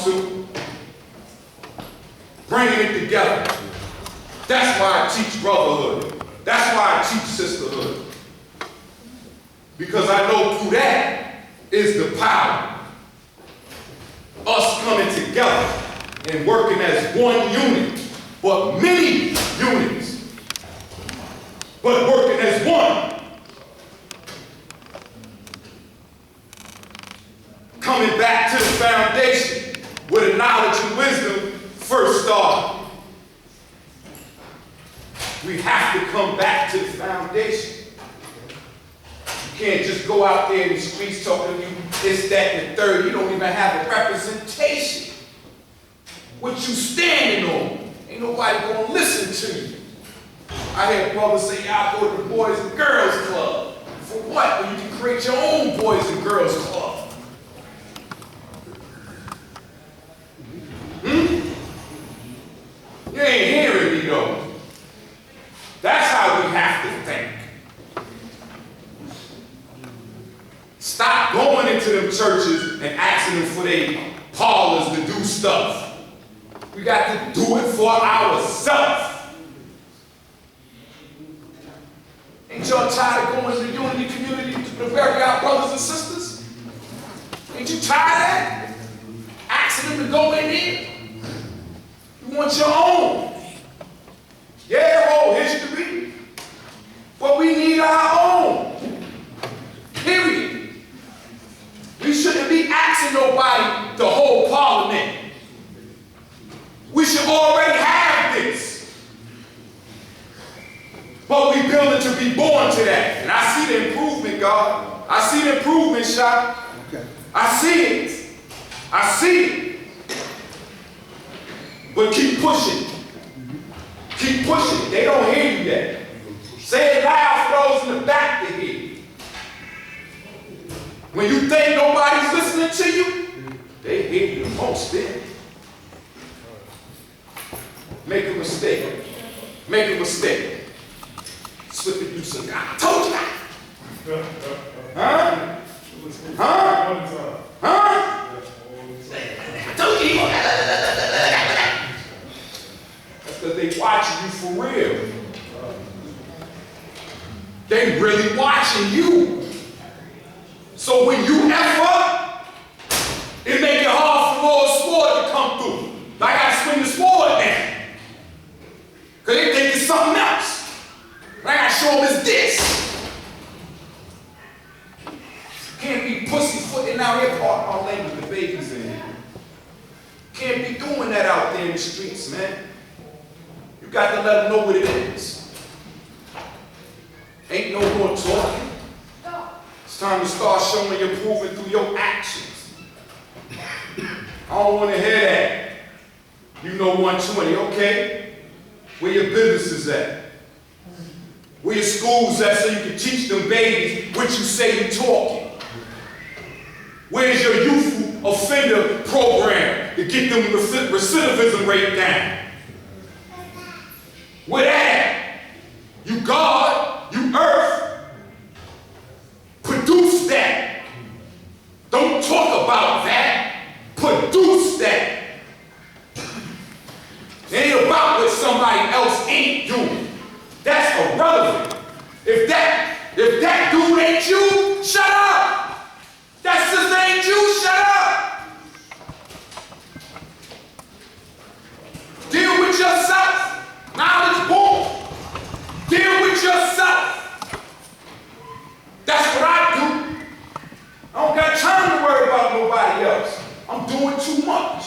to. Bringing it together. That's why I teach brotherhood. That's why I teach sisterhood. Because I know through that is the power. Us coming together and working as one unit, but many units, but working as one. Coming back to the foundation where the knowledge and wisdom first started. We have to come back to the foundation. You can't just go out there in the streets talking to you this, that, and the third. You don't even have a representation. What you standing on, ain't nobody gonna listen to you. I hear brothers say, y'all go to the Boys and Girls Club. For what? When you can create your own Boys and Girls Club. You ain't hearing me though. That's how we have to think. Stop going into them churches and asking them for their parlors to do stuff. We got to do it for ourselves. Ain't y'all tired of going to the unity community to bury our brothers and sisters? Ain't you tired of that? Asking them to go in there? You want your own. Yeah, whole history. But we need our own. Period. We shouldn't be asking nobody to hold parliament. We should already have this. But we building to be born to that. And I see the improvement, God. I see the improvement, Shot. Okay. I see it. I see it. But keep pushing. Keep pushing. They don't hear you yet. Say it loud for those in the back to hear. When you think nobody's listening to you, they hear you the most then. Make a mistake. Make a mistake. Slip it through some guy. I told you that. Huh? Huh? Huh? I told you. That's because they watching you for real. They really watching you. So when you F up, it make it hard for Lord Sword to come through. I gotta swing the sword down. Because they think it's something else. And I gotta show them it's this. Can't be pussyfooting out here, part my language, the babies in here. Can't be doing that out there in the streets, man. You got to let them know what it is. Ain't no more talking. It's time to start showing you're proving through your actions. I don't want to hear that. You know 120, okay? Where your business is at? Where your school's at so you can teach them babies what you say you're talking? Where's your youthful offender program to get them recidivism rate down? Where that? You God, you earth, produce that. Don't talk about that. Produce that. It ain't about what somebody else ain't doing. That's irrelevant. If that dude ain't you, shut up. That sister ain't you, shut up. Deal with yourself. Knowledge boom. Deal with yourself. That's what I do. I don't got time to worry about nobody else. I'm doing too much.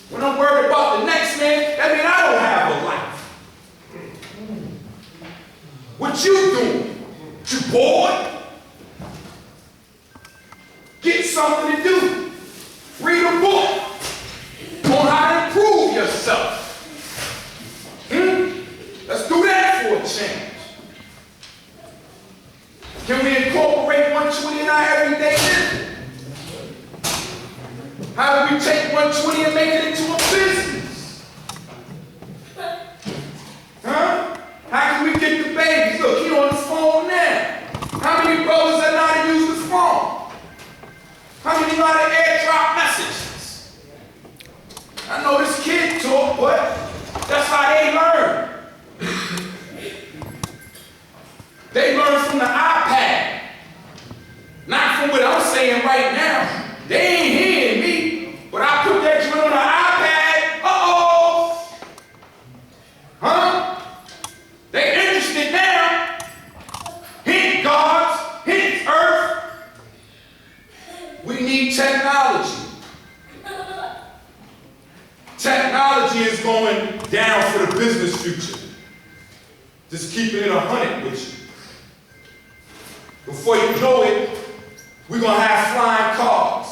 When I'm worried about the next man, that means I don't have a life. What you doing? You bored? Get something to do. Read a book on how to improve yourself. Let's do that for a change. Can we incorporate 120 in our everyday living? How do we take 120 and make it into a business? Huh? How can we get the babies? Look, he on the phone now. How many brothers that know how to use the phone? How many know how to airdrop messages? what? That's how they learn. They learn from the iPad. Not from what I'm saying right now. They ain't hearing me. But I put that joint on the iPad. Uh-oh. Huh? They interested now. Hit gods, hit earth. We need technology. Technology is going down for the business future. Just keeping it 100 with you. Before you know it, we're going to have flying cars.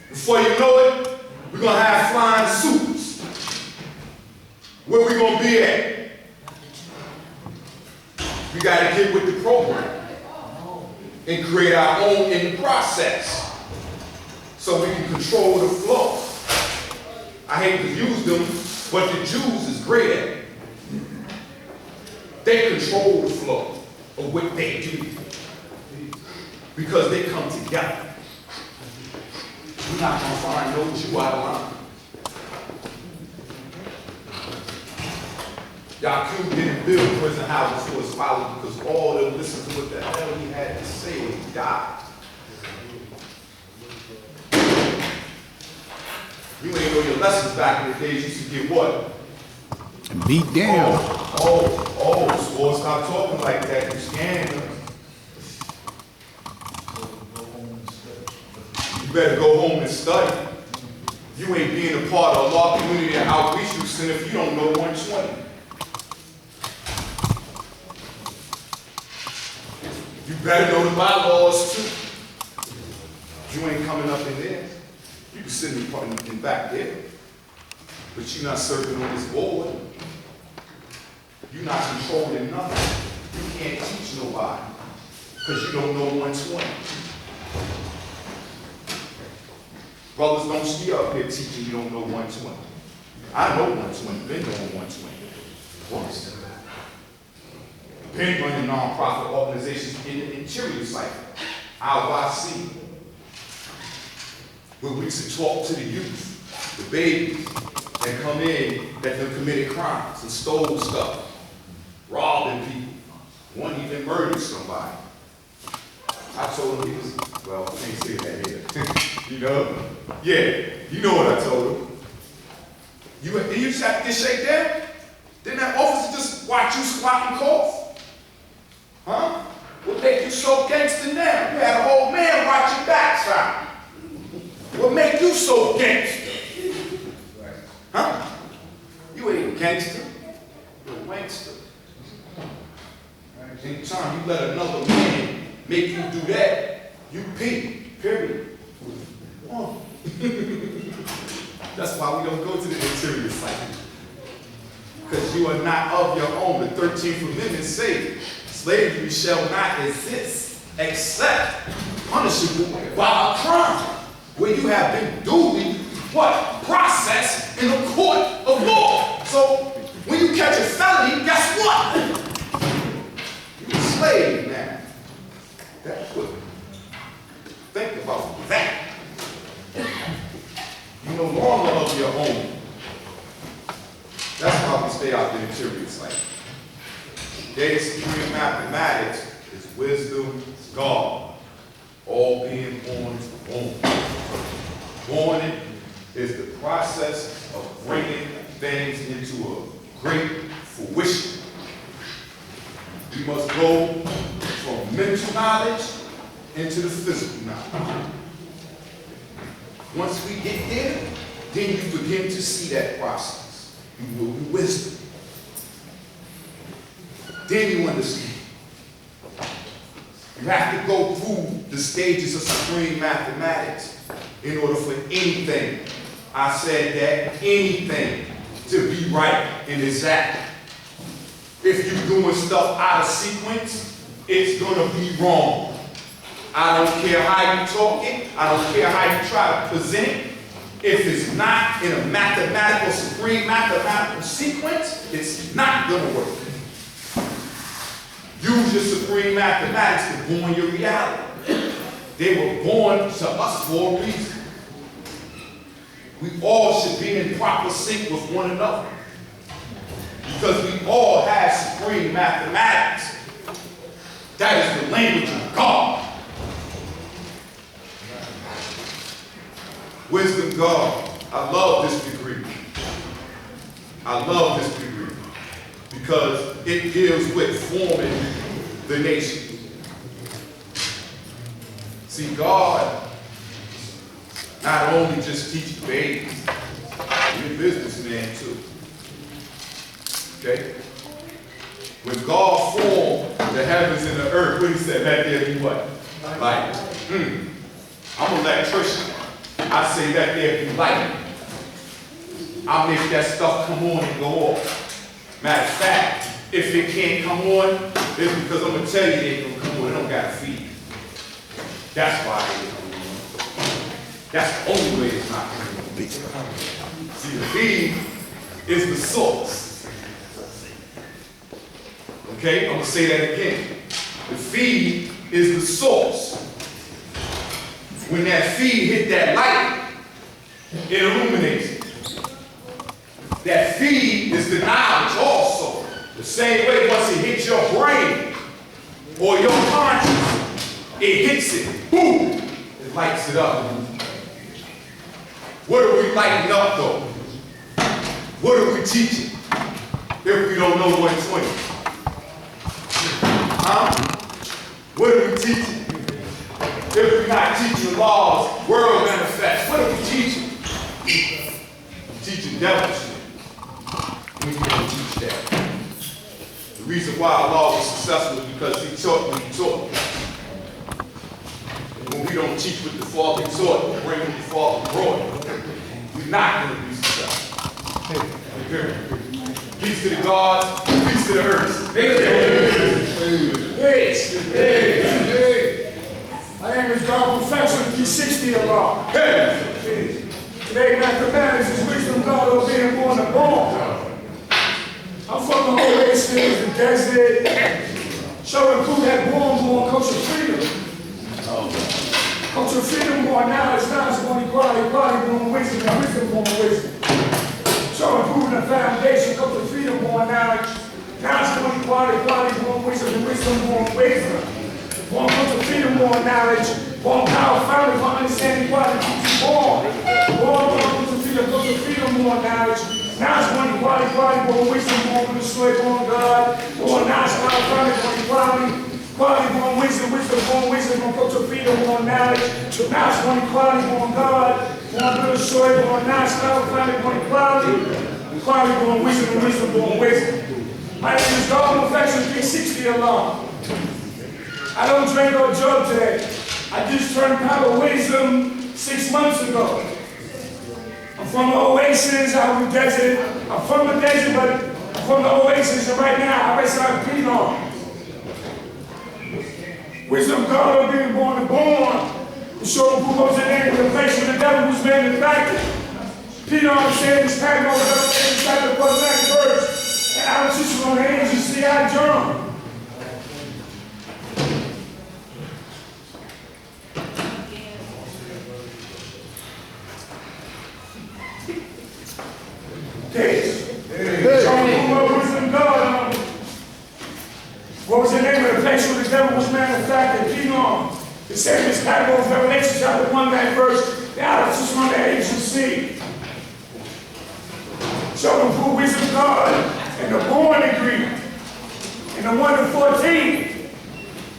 Before you know it, we're going to have flying suits. Where we going to be at? We got to get with the program and create our own in the process so we can control the flow. I hate to use them, but the Jews is great at it. They control the flow of what they do because they come together. You're not going to find no Jew out of line. Yaakov didn't build prison houses for his followers because all of them listened to what the hell he had to say when he died. You ain't know your lessons back in the days. You used to get what? Beat down. Boy, stop talking like that. You scaring them. You better go home and study. You ain't being a part of our community and outreach youth center if you don't know 120. You better know the bylaws too. You ain't coming up in there. You can sit in back there. But you're not serving on this board. You're not controlling nothing. You can't teach nobody because you don't know 120. Brothers, don't stay up here teaching you don't know 120. I know 120, been knowing 120. Once. Been running nonprofit organizations in the interior site, IYC, where we used to talk to the youth, the babies that come in that have committed crimes and stole stuff, robbing people. One even murdered somebody. I told him he was, well, I can't say that here. You know? Yeah, you know what I told him. You just have to shake them? Didn't that officer just watch you squat and cough? Huh? What make you so gangster now? You had a whole man watch your backside. What make you so gangster? Huh? You ain't a gangster. You're a wankster. Anytime you let another man make you do that, you pee. Period. Oh. That's why we don't go to the interior site. Because you are not of your own. The 13th Amendment says slavery shall not exist except punishable by a crime where you have been duly, what? Processed in a court of law. So when you catch a felony, guess what? You're a slave now. That's what. Think about that. You're no longer of your own. That's why we stay out the interior site. Their supreme mathematics is wisdom, God. All being born is born. Born is the process of bringing things into a great fruition. We must go from mental knowledge into the physical knowledge. Once we get there, then you begin to see that process. You will be wisdom. Then you understand. You have to go through the stages of supreme mathematics in order for anything, I said that, anything to be right and exact. If you're doing stuff out of sequence, it's gonna be wrong. I don't care how you talk it, I don't care how you try to present it. If it's not in a mathematical, supreme mathematical sequence, it's not gonna work. Use your supreme mathematics to born your reality. They were born to us for a reason. we all should be in proper sync with one another. Because we all have supreme mathematics. That is the language of God. Wisdom God. I love this degree. I love this degree because it deals with forming the nation. See, God not only just teaches babies, he's a businessman too. Okay? When God formed the heavens and the earth, what he said, let there be what? Light. I'm an electrician. I say let there be light. I'll make that stuff come on and go off. Matter of fact, if it can't come on, it's because I'm going to tell you they ain't going to come on. They don't got to feed. That's why they don't come on. That's the only way it's not coming on. See, the feed is the source. Okay, I'm going to say that again. The feed is the source. When that feed hit that light, it illuminates it. That feed is the knowledge also. The same way once it hits your brain or your conscience, it hits it, boom, it lights it up. What are we lighting up though? What are we teaching if we don't know 120? What are we teaching? If we're not teaching laws, world manifest, what are we teaching? Teaching devil shit. We don't teach that. The reason why Allah was successful is because he taught what he taught. And when we don't teach what the Father taught, we bring what the Father brought, we're not going to be successful. Peace to the gods, peace to the earth. My name is God Professor P60 Allah. Today, mathematics is wisdom, God, or being born and born. I'm from the oasis, the desert, showing who that born, culture freedom. Culture freedom born knowledge, knowledge born equality, equality born wisdom, and wisdom born wisdom. Showing proving the foundation, culture freedom born knowledge, knowledge born equality, equality born wisdom, and wisdom born wisdom. Born culture freedom born knowledge, born power, family, for understanding equality, born culture freedom born knowledge. Knowledge born equality, equality born wisdom, born destroy, born God, born knowledge, power, family, born equality, equality born wisdom, wisdom born wisdom, born culture freedom born knowledge, knowledge born equality, born God, born destroy, born knowledge, power, family, born equality, equality born wisdom, and wisdom born wisdom. My name is God Affection 360 alone. I don't drink or drug today. I just turned power wisdom 6 months ago. I'm from the oasis, out in the desert. I'm from the desert, but I'm from the oasis, and right now I reside in Pinon. Wisdom God of being born and born. The show who goes in there in the place where the devil was manufactured. Pinon said his pattern over the inside the Quadratic verse. And I was just on the hands and see I journal. What was the name of the place where the devil was manufactured? Pinon. The same as Bible Revelation chapter 1, that verse. The Alice is on the Asian Sea. Show them who wisdom God and the born agreement. And the 1 to 14.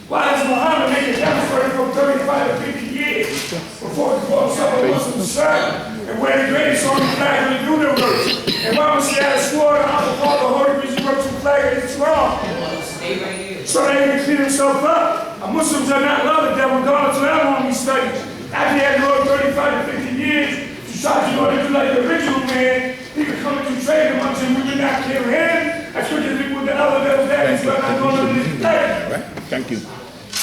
Why does Muhammad make it demonstrated from 35 to 50 years before the Lord suffered Muslim son? And wear the greatest on the flag of the universe. And why was he at a sword and the Father Holy Resurrection flag of Islam? So they can clean himself up. Muslims are not love the devil, God to them on these studies. After he had ruled 35 to 50 years, to try to do like the original man, he could come and trade him until we did not kill him. As quick as we put the other devil there, he's not going to this day. Thank you.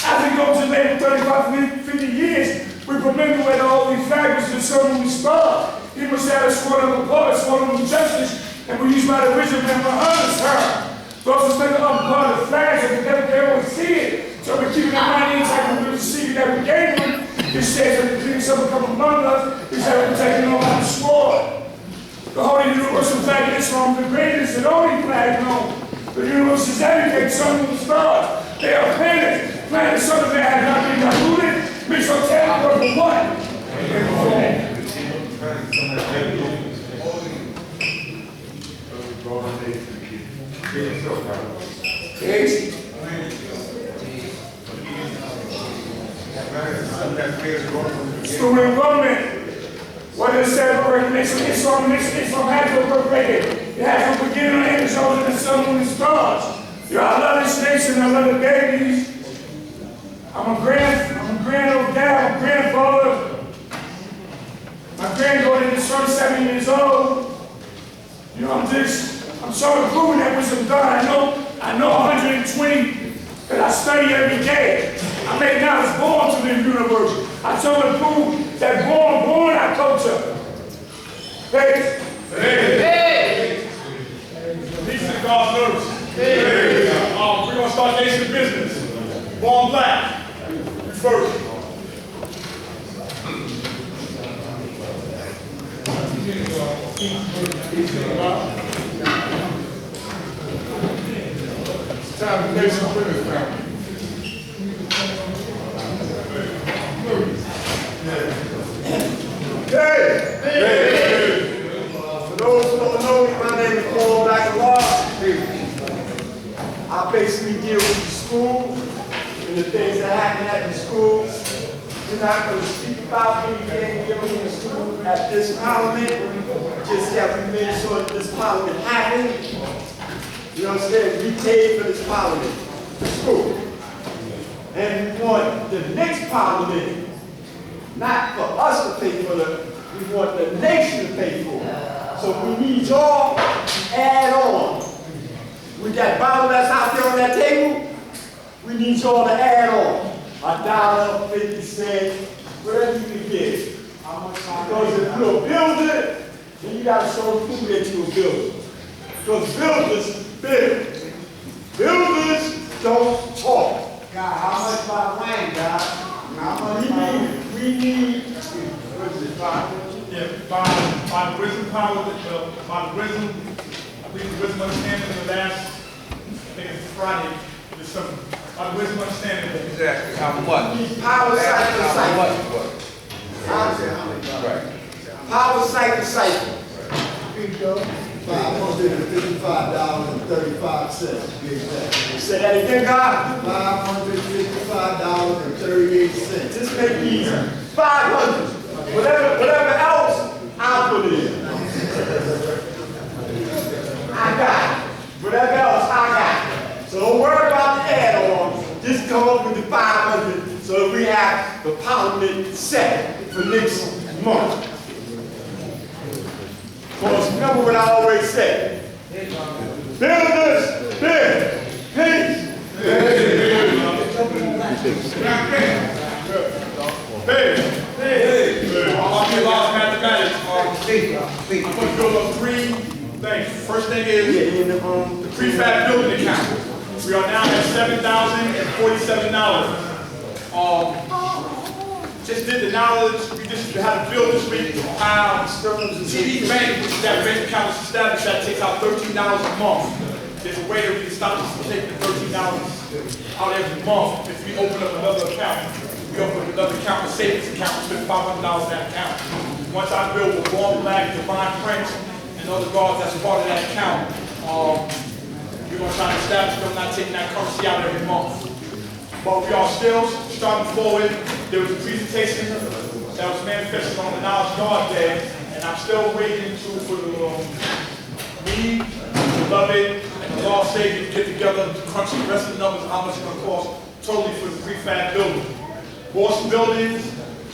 After he goes to live 35 to 50 years, we remember where the holy flag was concerned when we spoke. He must have a sword of applause, sword of justice, and we used by the wisdom and Muhammad's time. Those who think of part of the flags, and they never can always see it. So we're keeping our mind intact and we're receiving that we gave them. This says that the kings shall become among us, he shall be taken over by the sword. The Holy Universal Flag of Islam, the greatest and only flag known. The universe is dedicated to sun and the stars. They are planets. Planets so that they have not been diluted. Mixed on 10 worth of what? Student enrollment. What it says, nation Islam has no birth rate. It has no beginning or end, it's older than the sun, moon, and stars. I love this nation, I love the babies. I'm a grand old dad, I'm a grandfather. My granddaughter is 37 years old. You know, I'm so improving that wisdom God. I know 120 that I study every day. I may not was born to the universe. I so improve that born our culture. Hey. Peace and God's service. We're going to start nation business. Born black. First. It's time to pay some business, family. For those who don't know me, my name is Paul Black Law. I basically deal with the school and the things that happen at the school. We're not going to speak about anything dealing in the school at this parliament. Just that we made sure that this parliament happened. You understand? We paid for this parliament, the school. And we want the next parliament, not for us to pay for it, we want the nation to pay for it. So we need y'all to add on. With that bottle that's out there on that table, we need y'all to add on. $1, 50 cents, whatever you can get. Because if you're a builder, then you got to show proof that you're a builder. Because builders build. Builders don't talk. God, how much by land, God? How much We need, what is it, 5? Yeah, by the wisdom power, by the wisdom, I believe the wisdom understanding in the last, I think it's Friday, December. By the wisdom understanding. Exactly. How much? power cycle How cycle. much? Right. Power cycle cycle. $555.35. Say that again, God. $555.38. Just make it easy. 500. Whatever else, I'll put it in. I got it. Whatever else, I got it. So don't worry about the add-on. Just come up with the 500 so that we have the parliament set for next month. Because remember what I always say. Builders, build. Peace. All my laws, mathematics. I'm going to build up 3 things. First thing is the prefab building account. We are now at $7,047. Just did the knowledge. We just had a bill this week. TD Bank, which is that bank account is established, that takes out $13 a month. There's a way that we can stop us from taking the $13 out every month. If we open up another account, we open up another account, a savings account, we spend $500 in that account. Once I build with Born Black, Divine Prince, and other guards that's part of that account, we're going to try to establish them not taking that currency out every month. But we are still striving forward. There was a presentation that was manifested on the Knowledge Guard Day, and I'm still waiting for the me, the beloved, and the Law Savior to get together to crunch the rest of the numbers of how much it's going to cost totally for the prefab building. Boston Buildings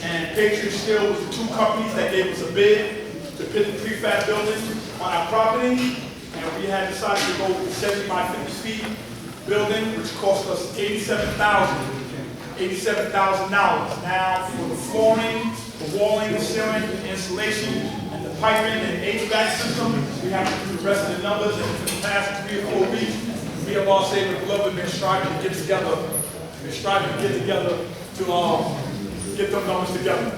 and Patriot Steel was the 2 companies that gave us a bid to put the prefab building on our property, and we had decided to go with the 70 by 50 feet building, which cost us $87,000. Now, for the flooring, the walling, the ceiling, the insulation, and the piping and HVAC system, we have to do the rest of the numbers. And for the past 3 or 4 weeks, me and Law Savior Beloved have been striving to get together. To get them numbers together.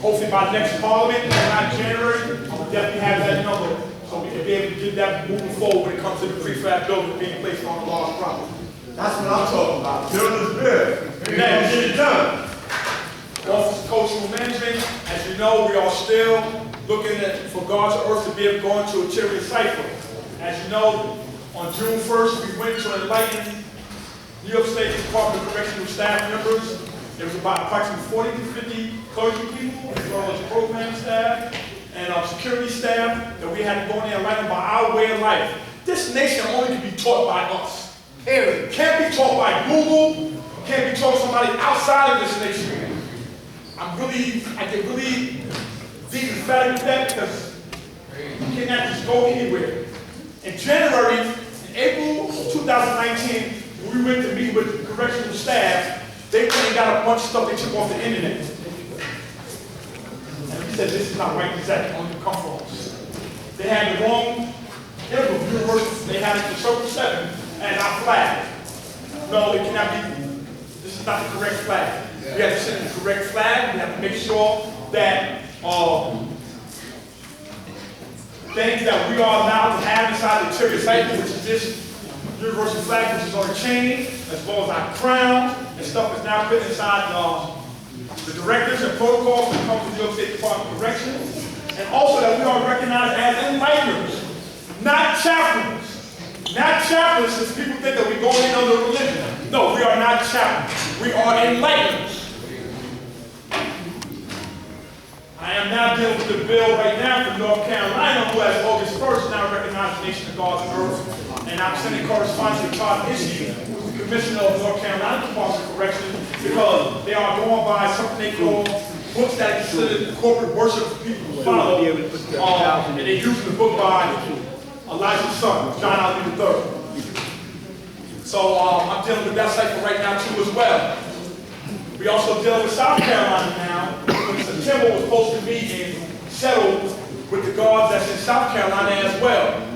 Hopefully by next parliament, not January, we'll definitely have that number so we can be able to get that moving forward when it comes to the prefab building being placed on the large property. That's what I'm talking about. Building's good. We gotta get it done. Office of Cultural Management, as you know, we are still looking for God's Earth to be able to go into a charity cycle. As you know, on June 1st, we went to enlighten New York State Department of Correctional staff members. There was about approximately 40 to 50 clergy people, as well as program staff and security staff, that we had to go in there and enlighten by our way of life. This nation only can be taught by us. It can't be taught by Google, can't be taught by somebody outside of this nation. I get really deep emphatic with that because you cannot just go anywhere. In April 2019, when we went to meet with the correctional staff, they went and got a bunch of stuff they took off the internet. And we said, this is not right, exactly, only come from us. They had the wrong university, they had it for Circle 7 and our flag. No, it cannot be, this is not the correct flag. We have to send the correct flag. We have to make sure that things that we are allowed to have inside the interior site, which is this universal flag, which is on a chain, as well as our crown, and stuff is now put inside the directives and protocols when it comes to New York State Department of Corrections, and also that we are recognized as enlighteners, not chaplains. Not chaplains, since people think that we're going in under religion. No, we are not chaplains. We are enlighteners. I am now dealing with the bill right now from North Carolina, who has August 1st now recognized the nation of God's earth. And I'm sending correspondence to Todd Ishii, who's the commissioner of North Carolina Department of Corrections, because they are going by something they call books that are considered corporate worship for people to follow. And they're using the book by Elijah's son, John Ali III. So I'm dealing with that cycle right now too as well. We also dealing with South Carolina now. In September was supposed to be settled with the guards that's in South Carolina as well.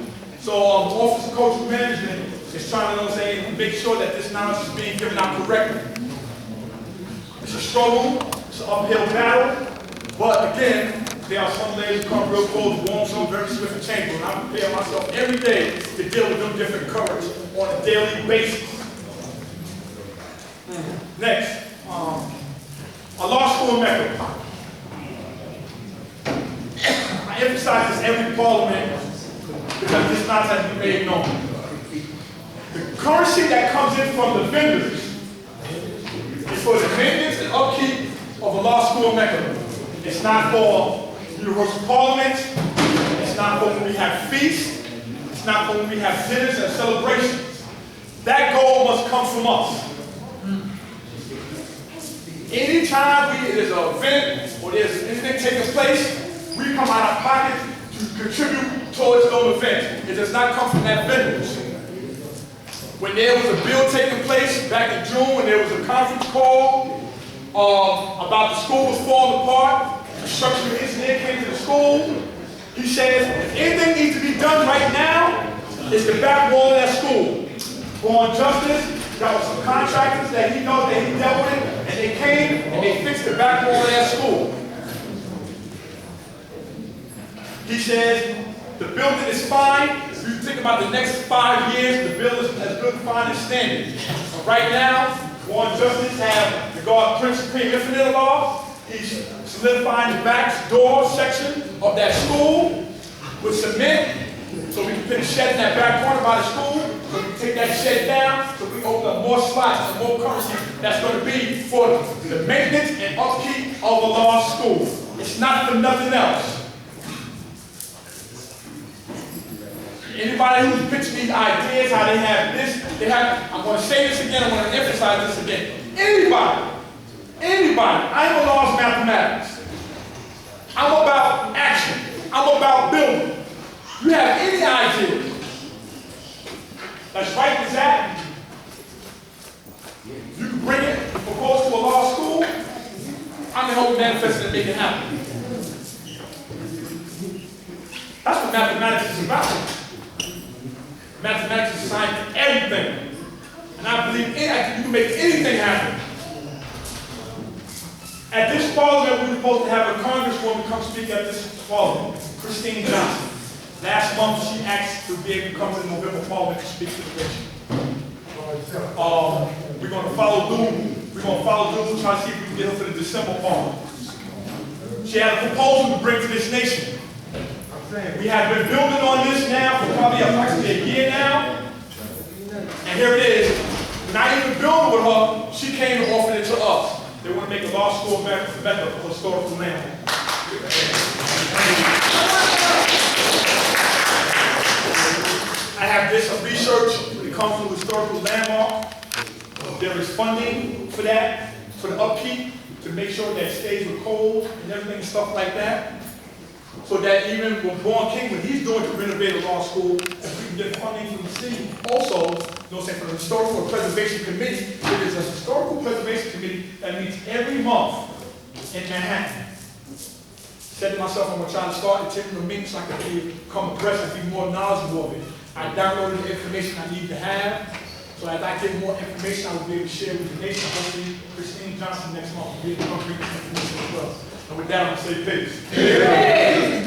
So Office of Cultural Management is trying to make sure that this knowledge is being given out correctly. It's a struggle, it's an uphill battle, but again, there are some days who come real close, warm, some very swift and change. And I prepare myself every day to deal with them different currents on a daily basis. Next, a law school method. I emphasize this every parliament because this not has been made known. The currency that comes in from the vendors is for the maintenance and upkeep of a law school mechanism. It's not for universal parliament. It's not for when we have feasts. It's not for when we have dinners and celebrations. That goal must come from us. Anytime there's an event or there's anything taking place, we come out of pocket to contribute towards those events. It does not come from that vendors. When there was a bill taking place back in June, when there was a conference call about the school was falling apart, a structural engineer came to the school. He says, if anything needs to be done right now, it's the back wall of that school. Born Justice, got some contractors that he knows that he dealt with, and they came and they fixed the back wall of that school. He says, the building is fine. If you think about the next 5 years, the building is as good, fine, and standing. So right now, Born Justice have the guard Prince Supreme Infinite Law. He's solidifying the back door section of that school with cement, so we can put a shed in that back corner by the school, so we can take that shed down, so we can open up more slots and more currency that's going to be for the maintenance and upkeep of a law school. It's not for nothing else. Anybody who's pitching these ideas, how they have this, they have, I'm going to say this again, I'm going to emphasize this again. Anybody, I ain't gonna lost mathematics. I'm about action. I'm about building. You have any idea that's right as that? You can bring it, propose to a law school. I'm gonna help manifest it and make it happen. That's what mathematics is about. Mathematics is science for everything. And I believe you can make anything happen. At this parliament, we were supposed to have a congresswoman come speak at this parliament, Christine Johnson. Last month, she asked to be able to come to the November parliament to speak to the nation. We're going to follow through. We're going to follow through, try to see if we can get her for the December parliament. She had a proposal to bring to this nation. We have been building on this now for probably approximately a year now. And here it is. Not even building with her, she came and offered it to us. They want to make a law school better for historical landmarks. I have did some research when it comes to historical landmark. There is funding for that, for the upkeep, to make sure that it stays with codes and everything and stuff like that. So that even when Born King, when he's doing to renovate a law school, if we can get funding from the city, also, you know what I'm saying, from the Historical Preservation Committee, there is a Historical Preservation Committee that meets every month in Manhattan. Said to myself, I'm going to try to start attending the meetings so I can become abreast and be more knowledgeable of it. I downloaded the information I need to have, so as I get more information, I will be able to share with the nation. Hopefully, Christine Johnson next month will be able to come bring this information as well. And with that, I'm going to say peace. Yes.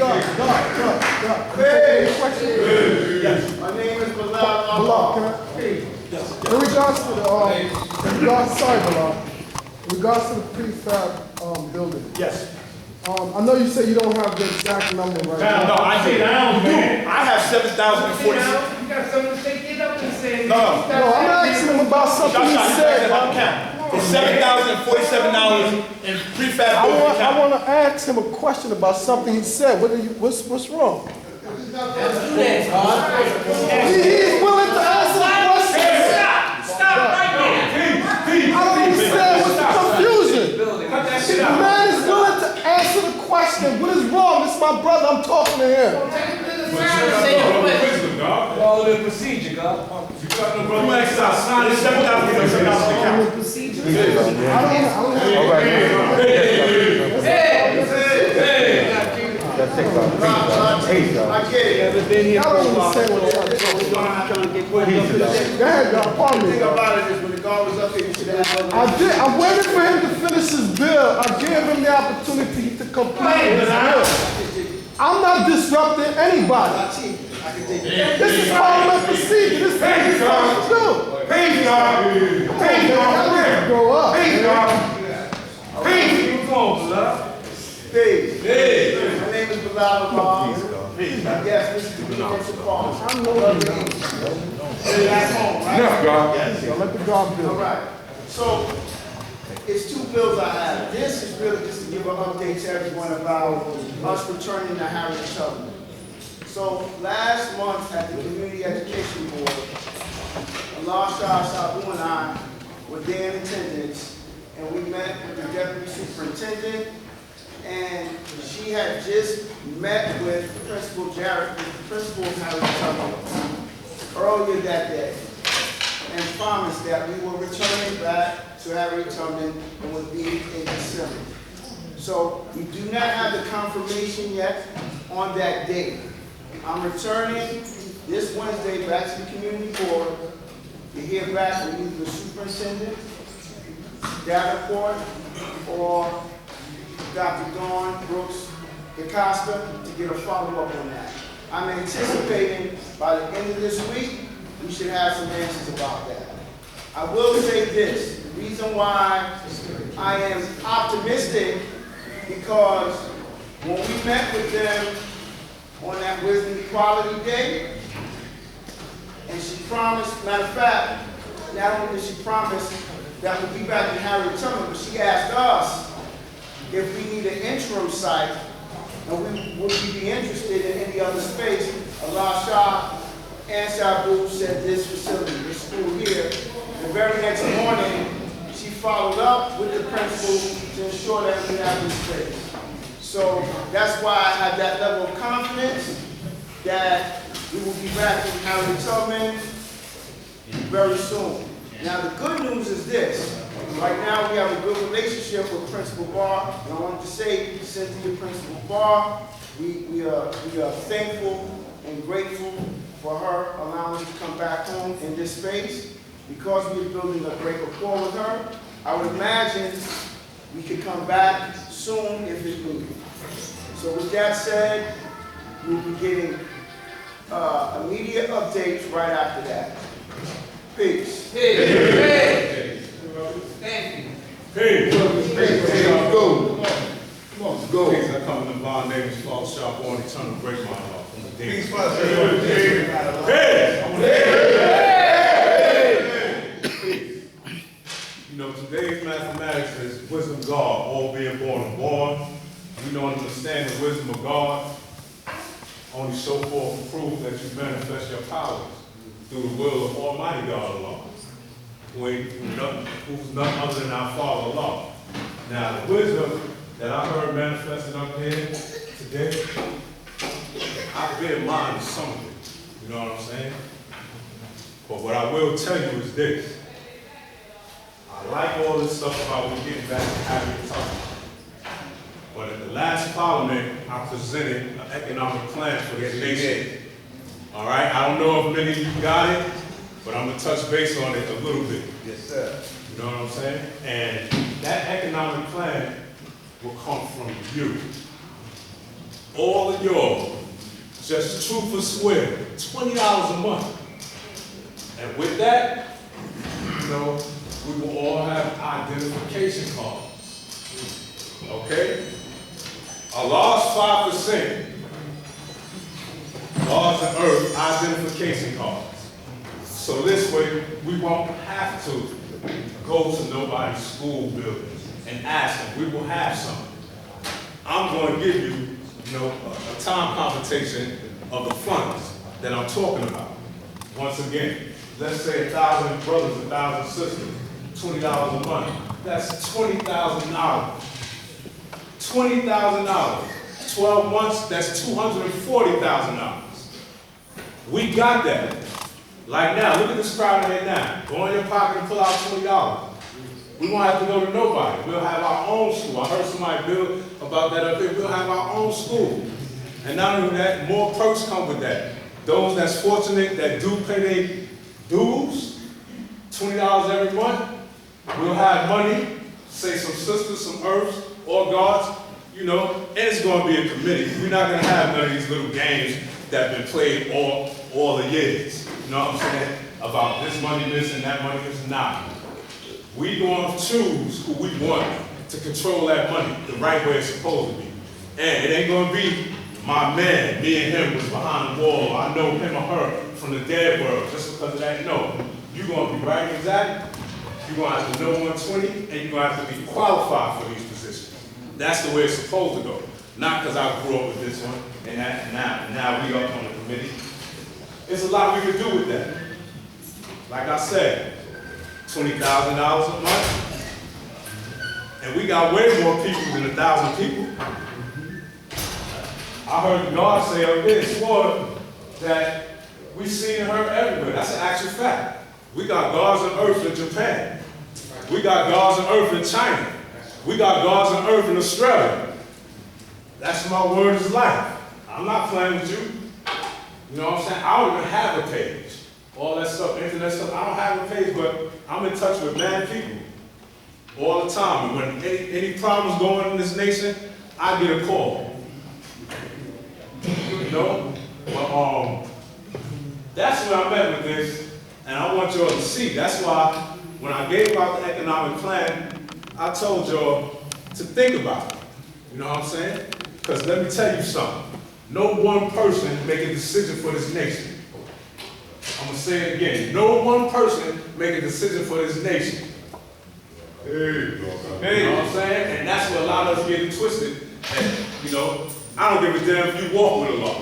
My name is Bilal. In regards to the prefab building. Yes. I know you say you don't have the exact number right No, now. I say down, man. I have 7,046. You got something to take it up and say. No. No, I'm asking him about something he said. It's $7,047 in prefab I building. want to ask him a question about something he said. What's wrong? He's willing to answer the question. Stop right I don't understand what's the confusion. The man is willing to answer the question. What is wrong? This is my brother. I'm talking to him. Follow the procedure, God. You ask us, sign this $7,047 Procedure. I get it. I don't understand what y'all doing. Go ahead, y'all. Pardon The me. thing about it is when the guard was up here, you should have had I waited for him to finish his bill. I gave him the opportunity to complete his bill. I'm not disrupting anybody. I can take it. This is parliament procedure. This is what you're supposed to do. Peace, y'all. Peace, y'all. Grow up. Peace, y'all. Peace. Peace. My name is Bilal Amar. Yes, this is the Community Farm. I know you. Back home, right? Enough, God. Yes. Let the dog do All it. right. So, it's two bills I have. This is really just to give an update to everyone about us returning to Harriet Tubman. So, last month at the Community Education Board, Alasha Sabu and I were there in attendance, and we met with the Deputy Superintendent, and she had just met with Principal Jarrett, the principal of Harriet Tubman, earlier that day, and promised that we were returning back to Harriet Tubman and would be in December. So we do not have the confirmation yet on that date. I'm returning this Wednesday back to the community board to hear back from either the superintendent, Davenport, or Dr. Dawn Brooks DaCosta to get a follow-up on that. I'm anticipating by the end of this week, we should have some answers about that. I will say this, the reason why I am optimistic, because when we met with them on that Wisdom Equality Day, and she promised, matter of fact, not only did she promise that we'll be back in Harriet Tubman, but she asked us if we need an interim site, and would we be interested in any other space. Alasha and Sabu said this facility, this school here. The very next morning, she followed up with the principal to ensure that we have this space. So that's why I have that level of confidence that we will be back in Harriet Tubman very soon. Now the good news is this. Right now we have a good relationship with Principal Barr, and I wanted to say, Cynthia, Principal Barr, we are thankful and grateful for her allowing us to come back home in this space. Because we're building a great rapport with her, I would imagine We could come back soon if it's needed. So with that said, we'll be getting immediate updates right after that. Peace. Hey. Thank you. Hey, Hey, go. let's go. I come in the bond, name is Clark Sharp, on eternal break my heart from the day. You know, today's mathematics is wisdom of God, all being born. We don't understand the wisdom of God. Only show forth and prove that you manifest your powers through the will of Almighty God alone, who's none other than our Father alone. Now, the wisdom that I heard manifested up here today, I bear in mind some of it. You know what I'm saying? But what I will tell you is this. I like all this stuff about we getting back to having talk. But at the last parliament, I presented an economic plan for this nation. All right? I don't know if many of you got it, but I'm going to touch base on it a little bit. Yes, sir. You know what I'm saying? And that economic plan will come from you. All of y'all, just truth or swear, $20 a month. And with that, you know, we will all have identification cards. Okay? A large 5%, laws and earth identification cards. So this way, we won't have to go to nobody's school buildings and ask them. We will have some. I'm going to give you, a time computation of the funds that I'm talking about. Once again, let's say 1,000 brothers, 1,000 sisters, $20 a month. That's $20,000. $20,000. 12 months, that's $240,000. We got that. Like now, look at this crowd right now. Go in your pocket and pull out $20. We won't have to go to nobody. We'll have our own school. I heard somebody build about that up there. We'll have our own school. And not only that, more perks come with that. Those that's fortunate that do pay their dues, $20 every month, we'll have money, say some sisters, some earths, or gods, and it's going to be a committee. We're not going to have none of these little games that have been played all the years. You know what I'm saying? About this money, this, and that money, this, not. We going to choose who we want to control that money the right way it's supposed to be. And it ain't going to be my man, me and him was behind the wall. I know him or her from the dead world just because of that. No, you're going to be right exactly. You're going to have to know 120, and you're going to have to be qualified for these positions. That's the way it's supposed to go. Not because I grew up with this one, and now we up on the committee. There's a lot we can do with that. Like I said, $20,000 a month, and we got way more people than 1,000 people. I heard God say up there, swore that we seen her everywhere. That's an actual fact. We got gods on earth in Japan. We got gods on earth in China. We got gods on earth in Australia. That's my word is life. I'm not playing with you. You know what I'm saying? I don't even have a page. All that stuff, internet stuff, I don't have a page, but I'm in touch with mad people all the time. And when any problems going on in this nation, I get a call. But that's where I'm at with this, and I want y'all to see. That's why when I gave out the economic plan, I told y'all to think about it. You know what I'm saying? Because let me tell you something. No one person make a decision for this nation. I'm going to say it again. No one person make a decision for this nation. You know what I'm saying? And that's what a lot of us get twisted. And, I don't give a damn if you walk with the law.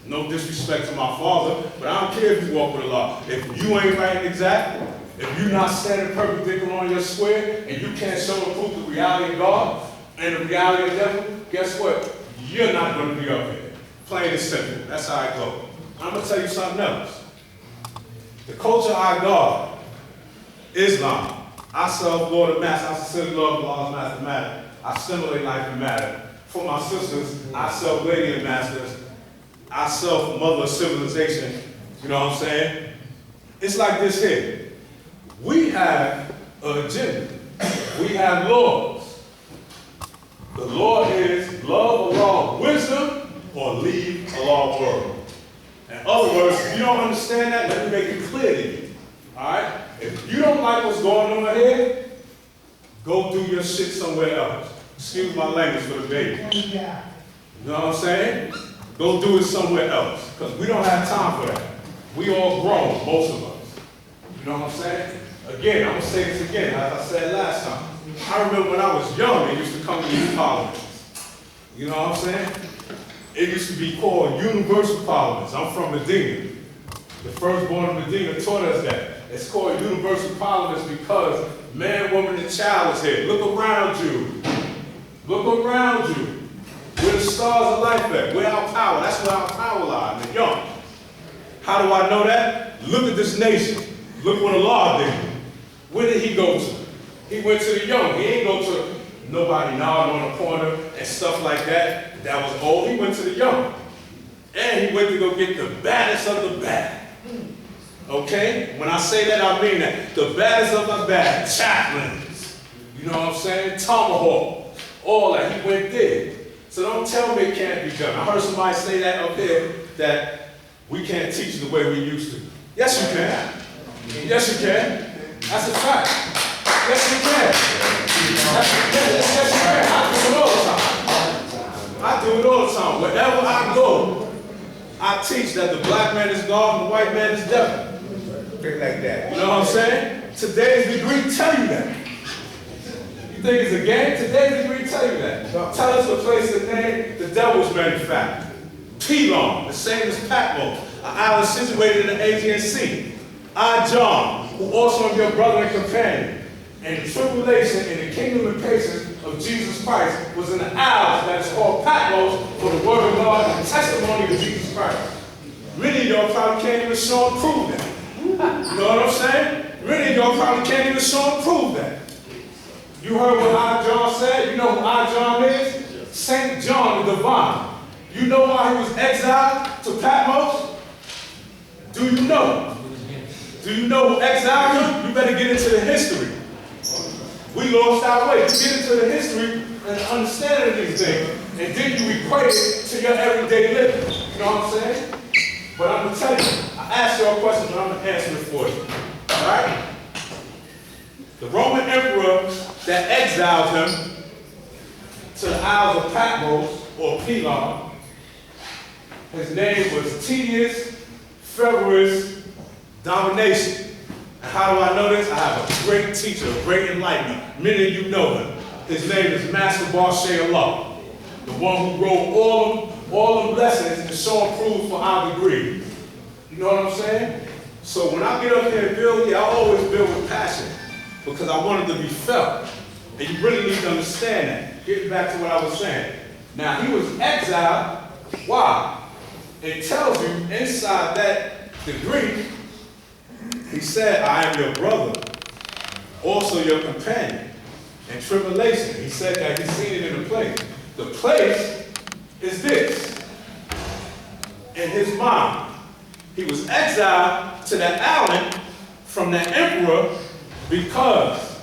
No disrespect to my father, but I don't care if you walk with the law. If you ain't right and exact, if you're not standing perpendicular on your square, and you can't show and prove the reality of God and the reality of the devil, guess what? You're not going to be up here. Plain and simple. That's how it goes. I'm going to tell you something else. The culture I guard, Islam. I self-Lord of Mass. I sincerely love the laws, mathematics. I simulate life and matter. For my sisters, I self-Lady of Masters. I self-Mother of Civilization. You know what I'm saying? It's like this here. We have an agenda. We have laws. The law is love along wisdom or leave along world. In other words, if you don't understand that, let me make it clear to you. All right? If you don't like what's going on here, go do your shit somewhere else. Excuse my language for the baby. You know what I'm saying? Go do it somewhere else, because we don't have time for that. We all grown, most of us. You know what I'm saying? Again, I'm gonna say this again, as I said last time. I remember when I was young, they used to come to these parliaments. You know what I'm saying? It used to be called universal parliaments. I'm from Medina. The firstborn of Medina taught us that. It's called universal parliaments because man, woman, and child is here. Look around you. Look around you. Where the stars of life at? Where our power? That's where our power lies, the young. How do I know that? Look at this nation. Look what Allah did. Where did he go to? He went to the young. He ain't go to nobody nodding on the corner and stuff like that. That was old. He went to the young. And he went to go get the baddest of the bad. Okay? When I say that, I mean that. The baddest of the bad. Chaplains. You know what I'm saying? Tomahawk. All that. He went there. So don't tell me it can't be done. I heard somebody say that up there, that we can't teach the way we used to. Yes, you can. Yes, you can. That's a fact. Yes, you can. Yes, you can. I do it all the time. I do it all the time. Wherever I go, I teach that the black man is God and the white man is devil. Things like that. You know what I'm saying? Today's degree tell you that. You think it's a game? Today's degree tell you that. Tell us the place the name the devil's manufactured. Pelon, the same as Patmos, an island situated in the Aegean Sea. I, John, who also am your brother and companion, and the tribulation in the kingdom and patience of Jesus Christ was in the isles that is called Patmos for the word of God and the testimony of Jesus Christ. Many of y'all probably can't even show and prove that. You know what I'm saying? Many of y'all probably can't even show and prove that. You heard what I, John said? You know who I, John is? Saint John the Divine. You know why he was exiled to Patmos? Do you know? Do you know who exiled him? You better get into the history. We lost our way. You get into the history and understanding these things. And then you equate it to your everyday living. You know what I'm saying? But I'm going to tell you, I asked you a question, but I'm going to answer it for you. All right? The Roman emperor that exiled him to the Isles of Patmos, or Pelon, his name was Tedious Februarius Domination. And how do I know this? I have a great teacher, a great enlightener. Many of you know him. His name is Master Barshay Allah, the one who wrote all the lessons and show and prove for our degree. You know what I'm saying? So when I get up here and build, I always build with passion because I want it to be felt. And you really need to understand that. Getting back to what I was saying. Now, he was exiled. Why? It tells you inside that degree, he said, I am your brother, also your companion. In tribulation, he said that he's seen it in the place. The place is this. In his mind, he was exiled to that island from that emperor because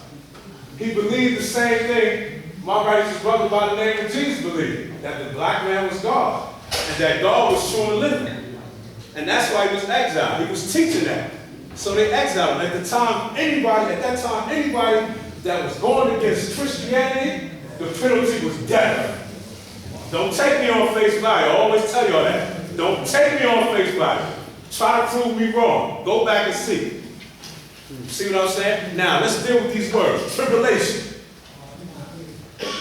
he believed the same thing my righteous brother by the name of Jesus believed, that the black man was God, and that God was true and living. And that's why he was exiled. He was teaching that. So they exiled him. At that time, anybody that was going against Christianity, the penalty was death. Don't take me on face value. I always tell y'all that. Don't take me on face value. Try to prove me wrong. Go back and see. See what I'm saying? Now, let's deal with these words. Tribulation.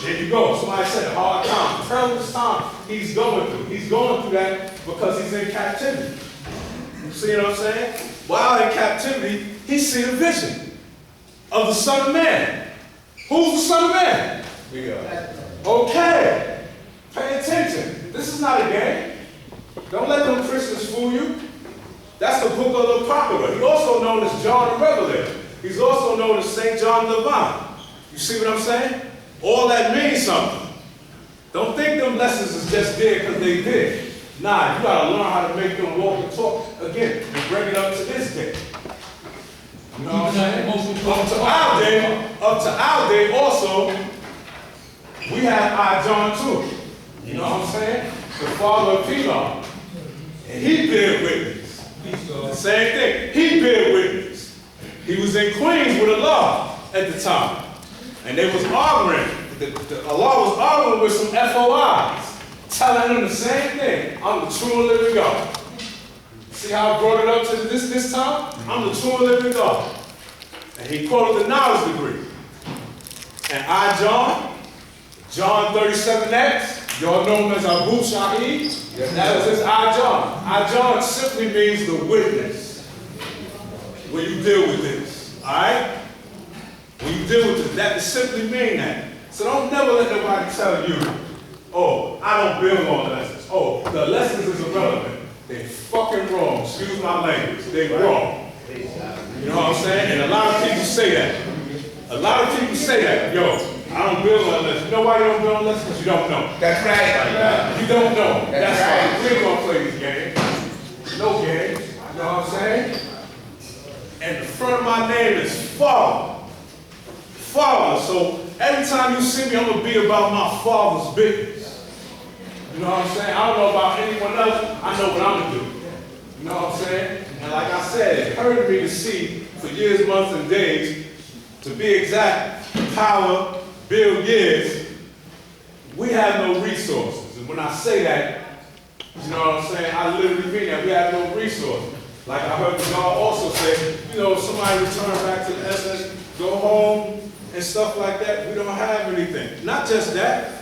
There you go. Somebody said hard time. Perilous time he's going through. He's going through that because he's in captivity. You see what I'm saying? While in captivity, he see a vision of the Son of Man. Who's the Son of Man? We go. Okay. Pay attention. This is not a game. Don't let them Christians fool you. That's the book of the Apocrypha. He's also known as John the Revelator. He's also known as St. John the Divine. You see what I'm saying? All that means something. Don't think them lessons is just there because they did. Nah, you gotta learn how to make them walk and talk again and bring it up to this day. You know what I'm saying? Up to our day also, we have I. John too. You know what I'm saying? The father of Pilar. And he bear witness. The same thing. He bear witness. He was in Queens with Allah at the time. And they was arguing. Allah was arguing with some FOIs, telling them the same thing. I'm the true and living God. See how I brought it up to this time? I'm the true and living God. And he quoted the knowledge degree. And I, John 37X, y'all know him as Abu Shahid. That was his I, John. I, John simply means the witness when you deal with this. All right? When you deal with it, that simply mean that. So don't never let nobody tell you, oh, I don't build on lessons. Oh, the lessons is irrelevant. They fucking wrong. Excuse my language. They wrong. You know what I'm saying? And a lot of people say that. A lot of people say that. Yo, I don't build on lessons. You know why you don't build on lessons? Because you don't know. That's right. You don't know. That's That's why we ain't gonna play this game. No game. You know what I'm saying? And the front of my name is Father. Father. So every time you see me, I'm gonna be about my Father's business. You know what I'm saying? I don't know about anyone else. I know what I'm gonna do. You know what I'm saying? And like I said, it hurted me to see for years, months, and days, to be exact, Power, Bill Years, we have no resources. And when I say that, you know what I'm saying? I literally mean that we have no resources. Like I heard God also say, you know, if somebody return back to the essence, go home and stuff like that, we don't have anything. Not just that.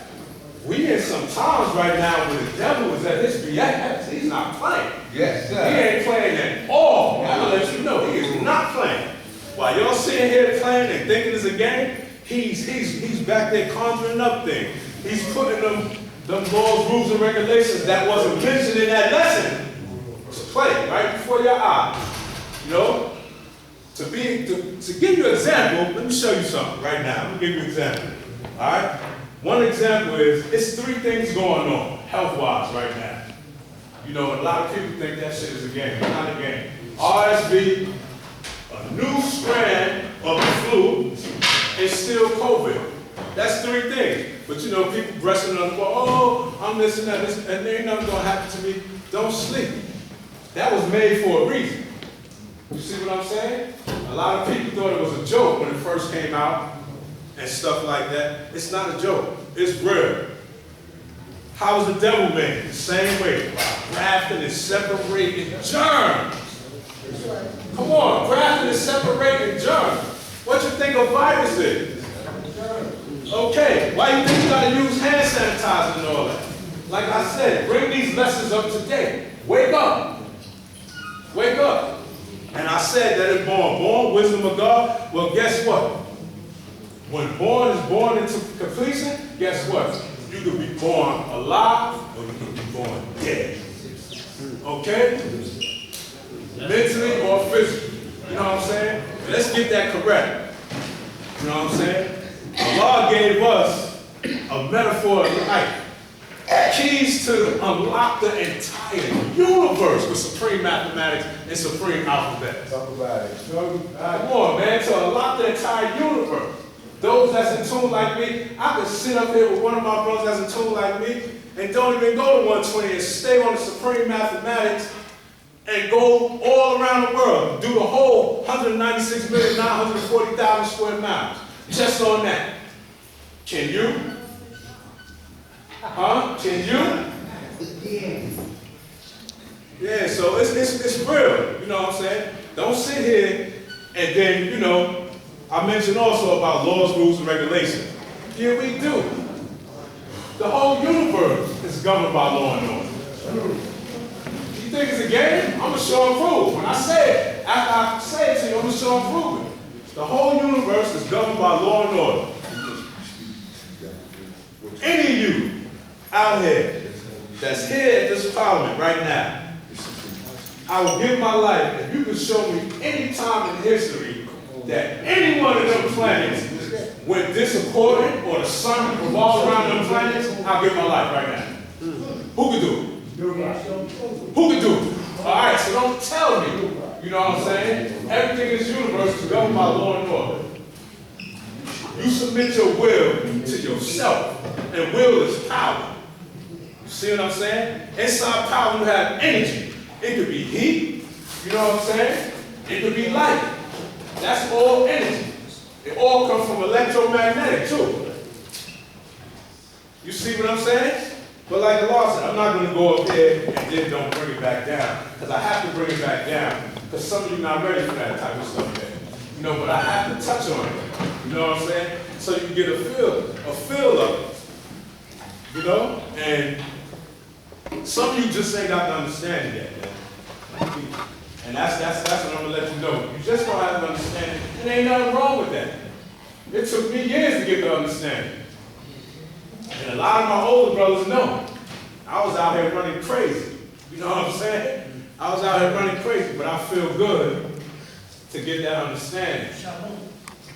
We in some times right now where the devil is at his BS. He's not playing. Yes, He sir. ain't playing at all. I'm gonna let you know, he is not playing. While y'all sitting here playing and thinking it's a game, he's back there conjuring up things. He's putting them laws, rules, and regulations that wasn't mentioned in that lesson to play right before your eyes. You know? To give you an example, let me show you something right now. Let me give you an example. All right? One example is, it's 3 things going on, health-wise, right now. You know, a lot of people think that shit is a game. It's not a game. RSV, a new strand of the flu, and still COVID. That's 3 things. But you know, people breasting on the oh, I'm this and that, and there ain't nothing gonna happen to me. Don't sleep. That was made for a reason. You see what I'm saying? A lot of people thought it was a joke when it first came out and stuff like that. It's not a joke. It's real. How was the devil made? The same way. Grafting and separating germs. Come on, grafting and separating germs. What you think a virus is? Okay, why you think you gotta use hand sanitizer and all that? Like I said, bring these lessons up to date. Wake up. Wake up. And I said that it's born wisdom of God. Well, guess what? When born is born into completion, guess what? You could be born alive or you could be born dead. Okay? Mentally or physically. You know what I'm saying? Let's get that correct. You know what I'm saying? Allah gave us a metaphor of life. Keys to unlock the entire universe with supreme mathematics and supreme alphabet. Talk about it. Come on, man, to unlock the entire universe. Those that's in tune like me, I could sit up here with one of my brothers that's in tune like me and don't even go to 120 and stay on the supreme mathematics and go all around the world, do the whole 196,940,000 square miles. Just on that. Can you? Huh? Can you? Yeah, so it's real, you know what I'm saying? Don't sit here and then, you know, I mentioned also about laws, rules, and regulations. Here we do. The whole universe is governed by law and order. You think it's a game? I'm going to show and prove. When I say it, after I say it to you, I'm going to show and prove it. The whole universe is governed by law and order. Any of you out here that's here at this parliament right now, I will give my life if you can show me any time in history that any one of them planets went disaccording or the sun revolved around them planets, I'll give my life right now. Who can do it? Who can do it? All right, so don't tell me. You know what I'm saying? Everything in this universe is governed by law and order. You submit your will to yourself, and will is power. You see what I'm saying? Inside power, you have energy. It could be heat, you know what I'm saying? It could be light. That's all energy. It all comes from electromagnetic, too. You see what I'm saying? But like the law said, I'm not going to go up there and then don't bring it back down. Because I have to bring it back down. Because some of you not ready for that type of stuff there. You know, but I have to touch on it. You know what I'm saying? So you get a feel of it. You know? And some of you just ain't got the understanding yet, man. And that's what I'm going to let you know. You just don't have an understanding. And ain't nothing wrong with that. It took me years to get the understanding. And a lot of my older brothers know. I was out here running crazy. You know what I'm saying? I was out here running crazy, but I feel good to get that understanding. Shalom,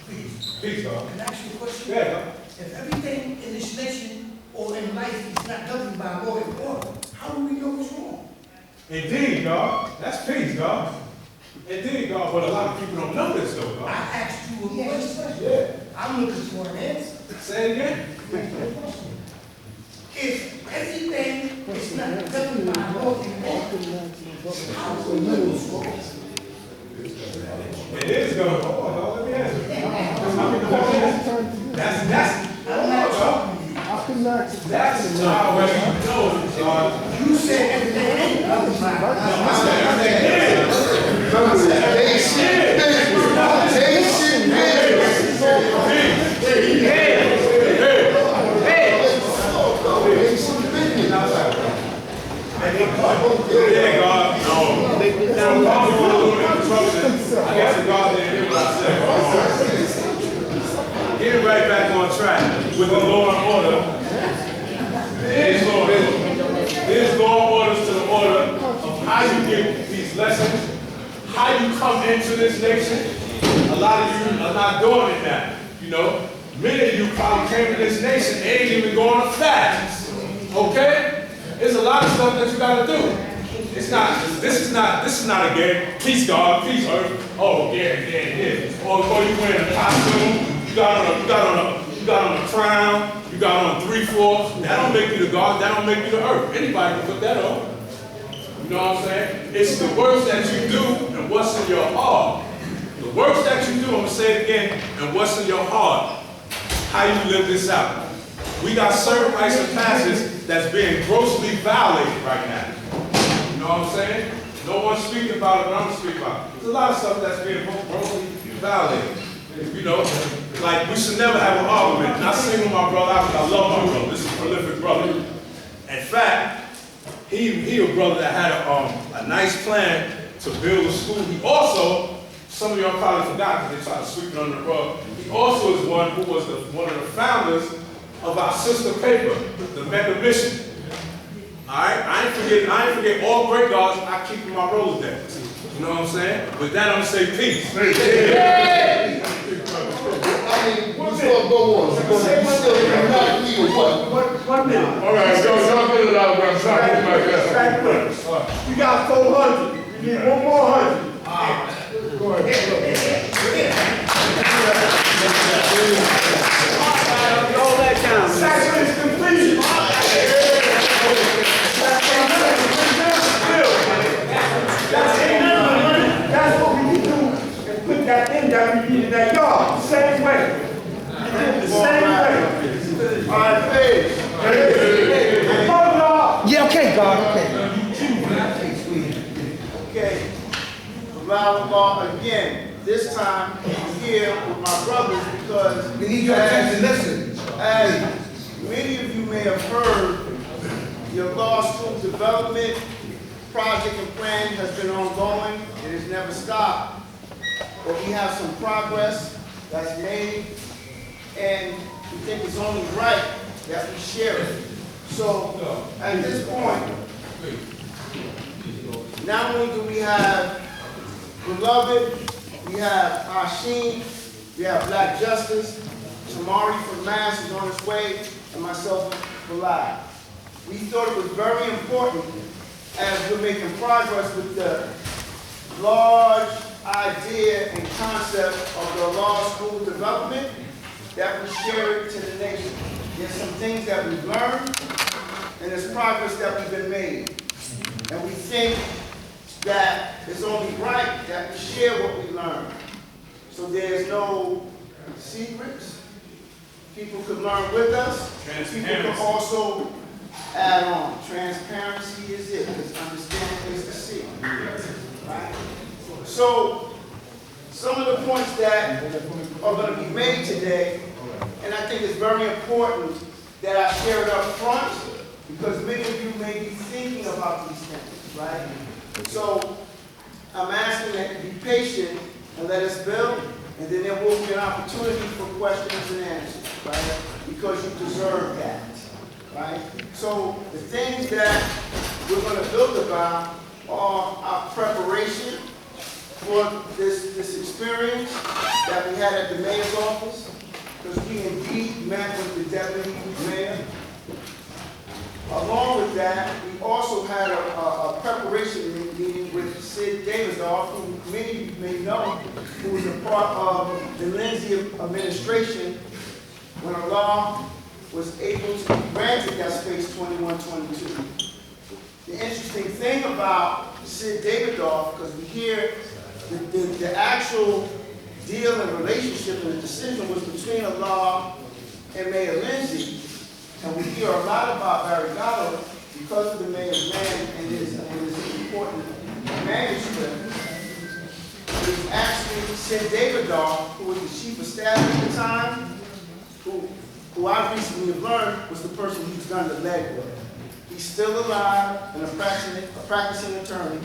please. Peace, God. Can I ask you a question? Yeah. If everything in this nation or in life is not governed by law and order, how do we know what's wrong? Indeed, God. That's peace, God. Indeed, God. But a lot of people don't know this, though, I God. asked you a question. Yeah. I'm looking for an answer. Say it again. If everything is not governed by law and order, how do we know what's wrong? It is going. Hold on, God. Let me answer. That's. I'm not talking to you. That's how you know, God. You said everything ain't governed by law and order. Yeah, God. No. I guess the God didn't hear what I said. Get right back on track with the law and order. There's law orders to the order of how you get these lessons, how you come into this nation. A lot of you are not doing it now. You know, many of you probably came to this nation and ain't even going to fast. Okay? There's a lot of stuff that you got to do. This is not a game. Peace, God, peace, earth. Oh, yeah. Or you wearing a costume. You got on a crown. You got on 3/4. That don't make you the God. That don't make you the earth. Anybody can put that on. You know what I'm saying? It's the works that you do and what's in your heart. The works that you do, I'm gonna say it again, and what's in your heart. How you live this out. We got certain rights and passages that's being grossly violated right now. You know what I'm saying? No one's speaking about it, but I'm gonna speak about it. There's a lot of stuff that's being grossly violated. You know, like we should never have an argument. And I sing with my brother out because I love my brother. This is a prolific brother. In fact, he a brother that had a nice plan to build a school. He also, some of y'all probably forgot because they tried to sweep it under the rug. He also is one who was one of the founders of our sister paper, the Mega Mission. All right, I ain't forget all great gods. I keep in my Rolodex. You know what I'm saying? With that, I'm gonna say peace. What's gonna go on? You still not me or what? 1 minute. All right, y'all get it out, bro. Try to get back there. You got 400. You need one more 100. Go ahead. Roll that down. Section is completed. That's what we need to do, and put that in that we need in that yard, the same way. The same way. All right, please. Yeah, okay, God, okay. Okay, Law again, this time I'm here with my brothers because We need your attention, listen. as many of you may have heard, your law school development project and plan has been ongoing. It has never stopped. But we have some progress that's made, and we think it's only right that we share it. So, at this point, not only do we have Beloved, we have Hashim, we have Black Justice, Tamari from Mass is on his way, and myself, Bilal. We thought it was very important as we're making progress with the large idea and concept of the law school development that we share it to the nation. There's some things that we've learned, and there's progress that we've been made. And we think that it's only right that we share what we learn. So there's no secrets. People can learn with us. People can also add on. Transparency is it, because understanding is the secret. Right? So, some of the points that are going to be made today, and I think it's very important that I share it up front, because many of you may be thinking about these things, right? So, I'm asking that you be patient and let us build, and then there will be an opportunity for questions and answers, right? Because you deserve that, right? So, the things that we're going to build about are our preparation for this experience that we had at the mayor's office, because we indeed met with the deputy mayor. Along with that, we also had a preparation meeting with Sid Davidoff, who many of you may know, who was a part of the Lindsay administration when a law was able to be granted that space 2122. The interesting thing about Sid Davidoff, because we hear the actual deal and relationship and the decision was between Allah and Mayor Lindsay, and we hear a lot about Barry Gallo because of the mayor's man and his important manuscript. It was actually Sid Davidoff, who was the chief of staff at the time, who I recently have learned was the person who's done the legwork. He's still alive and a practicing attorney,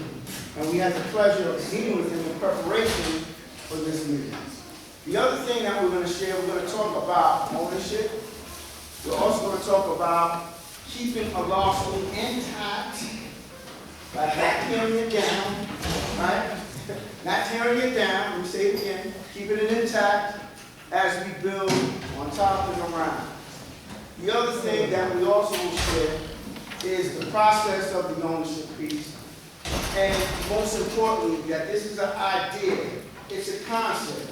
and we had the pleasure of meeting with him in preparation for this meeting. The other thing that we're going to share, we're going to talk about ownership. We're also going to talk about keeping a lawsuit intact, like not tearing it down, right? Not tearing it down, let me say it again, keeping it intact as we build on top and around. The other thing that we also will share is the process of the ownership piece. And most importantly, that this is an idea, it's a concept.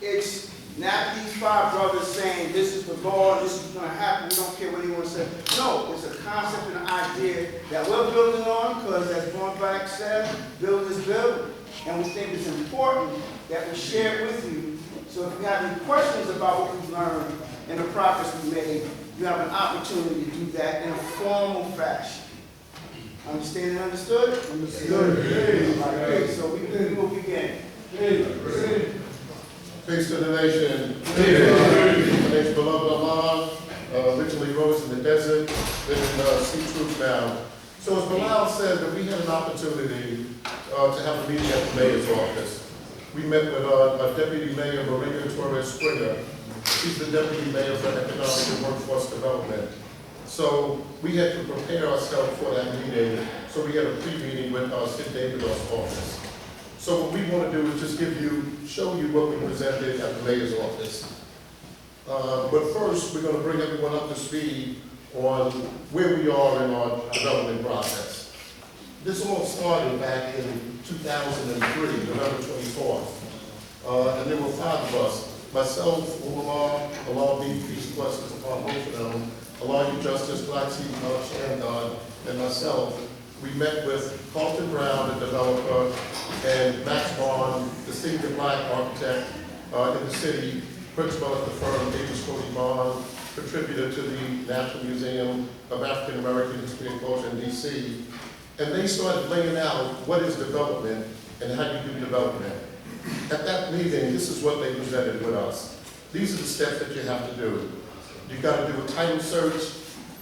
It's not these five brothers saying this is the law, this is going to happen, we don't care what anyone says. No, it's a concept and an idea that we're building on because, as Bornback said, build is build. And we think it's important that we share it with you. So if you have any questions about what we've learned and the progress we made, you have an opportunity to do that in a formal fashion. Understand and understood? Understood. Okay, so we will begin. Peace to the nation. My name's beloved Allah, originally rose in the desert, living in sea truth now. So as Bilal said, that we had an opportunity to have a meeting at the mayor's office. We met with our deputy mayor, Maria Torres Springer. She's the deputy mayor for economic and workforce development. So we had to prepare ourselves for that meeting. So we had a pre-meeting with Sid Davidoff's office. So what we want to do is just show you what we presented at the mayor's office. But first, we're going to bring everyone up to speed on where we are in our development process. This all started back in 2003, November 24th. And there were five of us. Myself, Allah be peace, blessings upon both of them, Allah you justice, Black Sea, Shannon, and myself. We met with Carlton Brown, the developer, and Max Bond, the senior black architect in the city, principal at the firm, Davis Cody Bond, contributor to the National Museum of African American History and Culture in DC. And they started laying out what is development and how you do development. At that meeting, this is what they presented with us. These are the steps that you have to do. You got to do a title search.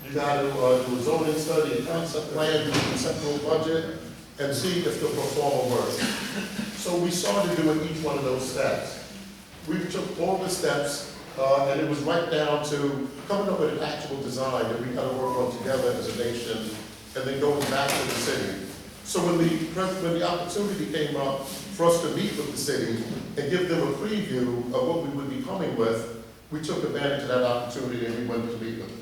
You got to do a zoning study, a concept plan, do a conceptual budget, and see if the performer works. So we started doing each one of those steps. We took all the steps, and it was right down to coming up with an actual design that we got to work on together as a nation, and then going back to the city. So when the opportunity came up for us to meet with the city and give them a preview of what we would be coming with, we took advantage of that opportunity and we went to meet with them.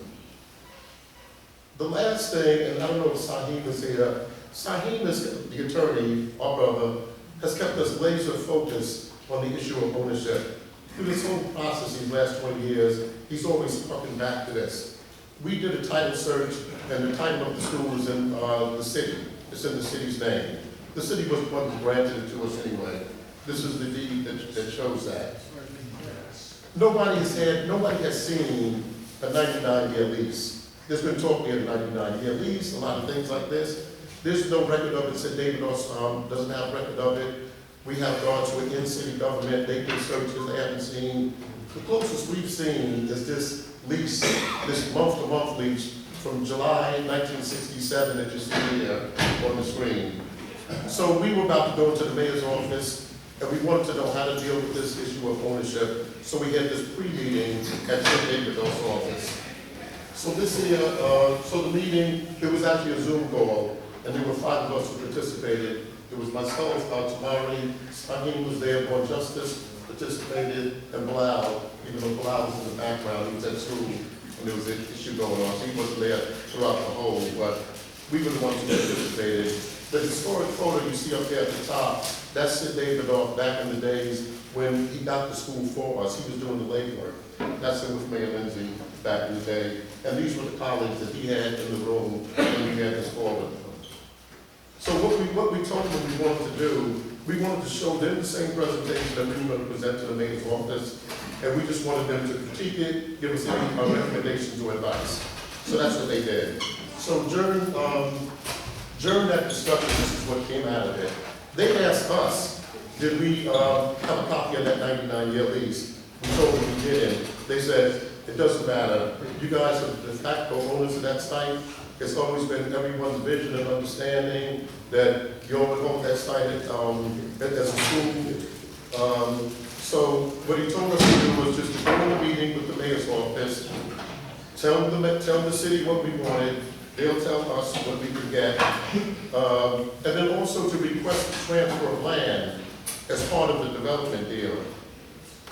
The last thing, and I don't know if Saheem is here, Saheem is the attorney, our brother, has kept us laser focused on the issue of ownership. through this whole process these last 20 years, he's always harking back to this. We did a title search, and the title of the school is in the city. It's in the city's name. The city was one who granted it to us anyway. This is the deed that shows that. Nobody has seen a 99-year lease. There's been talk we had a 99-year lease, a lot of things like this. There's no record of it. St. David doesn't have record of it. We have gone to in city government. They did searches. They haven't seen. The closest we've seen is this lease, this month-to-month lease from July 1967 that you see here on the screen. So we were about to go into the mayor's office, and we wanted to know how to deal with this issue of ownership. So we had this pre-meeting at St. David's office. So this here, so the meeting, it was actually a Zoom call, and there were 5 of us who participated. It was myself, Tamari, Sahin was there, Born Justice participated, and Bilal, even though Bilal was in the background, he was at school, and there was an issue going on, so he wasn't there throughout the whole, but we were the ones who participated. The historic photo you see up there at the top, that's St. David back in the days when he got the school for us. He was doing the labor. That's him with Mayor Lindsay back in the day. And these were the colleagues that he had in the room when we had this forward. So what we told them we wanted to do, we wanted to show them the same presentation that we were going to present to the mayor's office, and we just wanted them to critique it, give us any recommendations or advice. So that's what they did. So during that discussion, this is what came out of it. They asked us, did we have a copy of that 99-year lease? We told them we didn't. They said, it doesn't matter. You guys are the facto owners of that site. It's always been everyone's vision and understanding that you own that site as a school. So what he told us to do was just to go in a meeting with the mayor's office, tell the city what we wanted, they'll tell us what we could get, and then also to request the transfer of land as part of the development deal.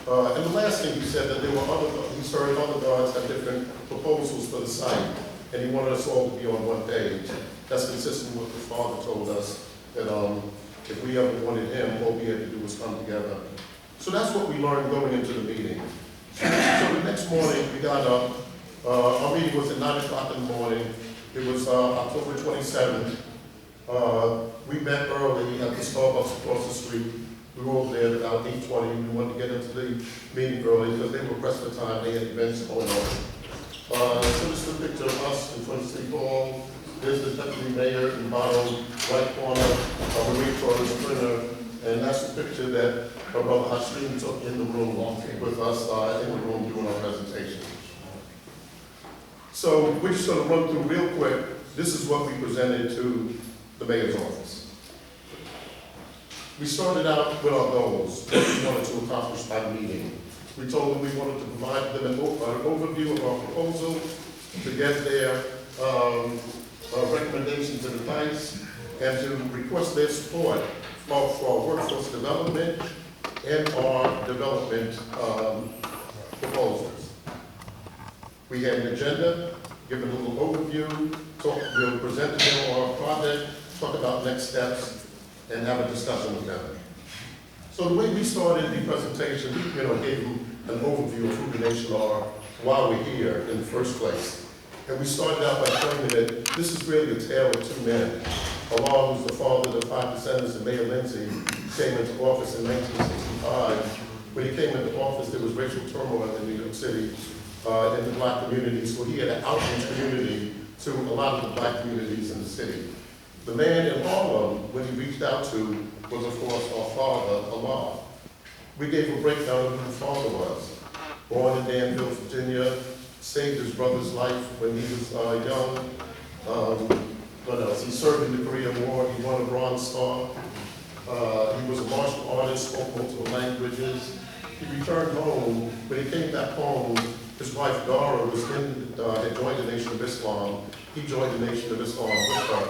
And the last thing he said that there were he's heard other guards have different proposals for the site, and he wanted us all to be on one page. That's consistent with what the father told us, that if we ever wanted him, all we had to do was come together. So that's what we learned going into the meeting. So the next morning, we got up. Our meeting was at 9 o'clock in the morning. It was October 27th. We met early at the Starbucks across the street. We were over there at about 8:20. We wanted to get into the meeting early because they were pressed for time. They had events going on. So this is a picture of us in front of City Hall. There's the deputy mayor in the bottom right corner of the Marie Torres printer. And that's the picture that our brother Hashim took in the room with us in the room doing our presentation. So we're just going to run through real quick. This is what we presented to the mayor's office. We started out with our goals, what we wanted to accomplish by the meeting. We told them we wanted to provide them an overview of our proposal to get their recommendations and advice, and to request their support for our workforce development and our development proposals. We had an agenda, give a little overview, we'll present to them our project, talk about next steps, and have a discussion with them. So the way we started the presentation, we gave them an overview of who the nation are, why we're here in the first place. And we started out by claiming that this is really a tale of two men. Along was the father of the 5 descendants, and Mayor Lindsay came into office in 1965. When he came into office, there was racial turmoil in New York City in the black community, so he had an outreach community to a lot of the black communities in the city. The man in Harlem, when he reached out to, was of course our father, Allah. We gave a breakdown of who his father was. Born in Danville, Virginia, saved his brother's life when he was young. What else? He served in the Korean War. He won a Bronze Star. He was a martial artist, spoke multiple languages. He returned home. When he came back home, his wife Dara had joined the Nation of Islam. He joined the Nation of Islam with her.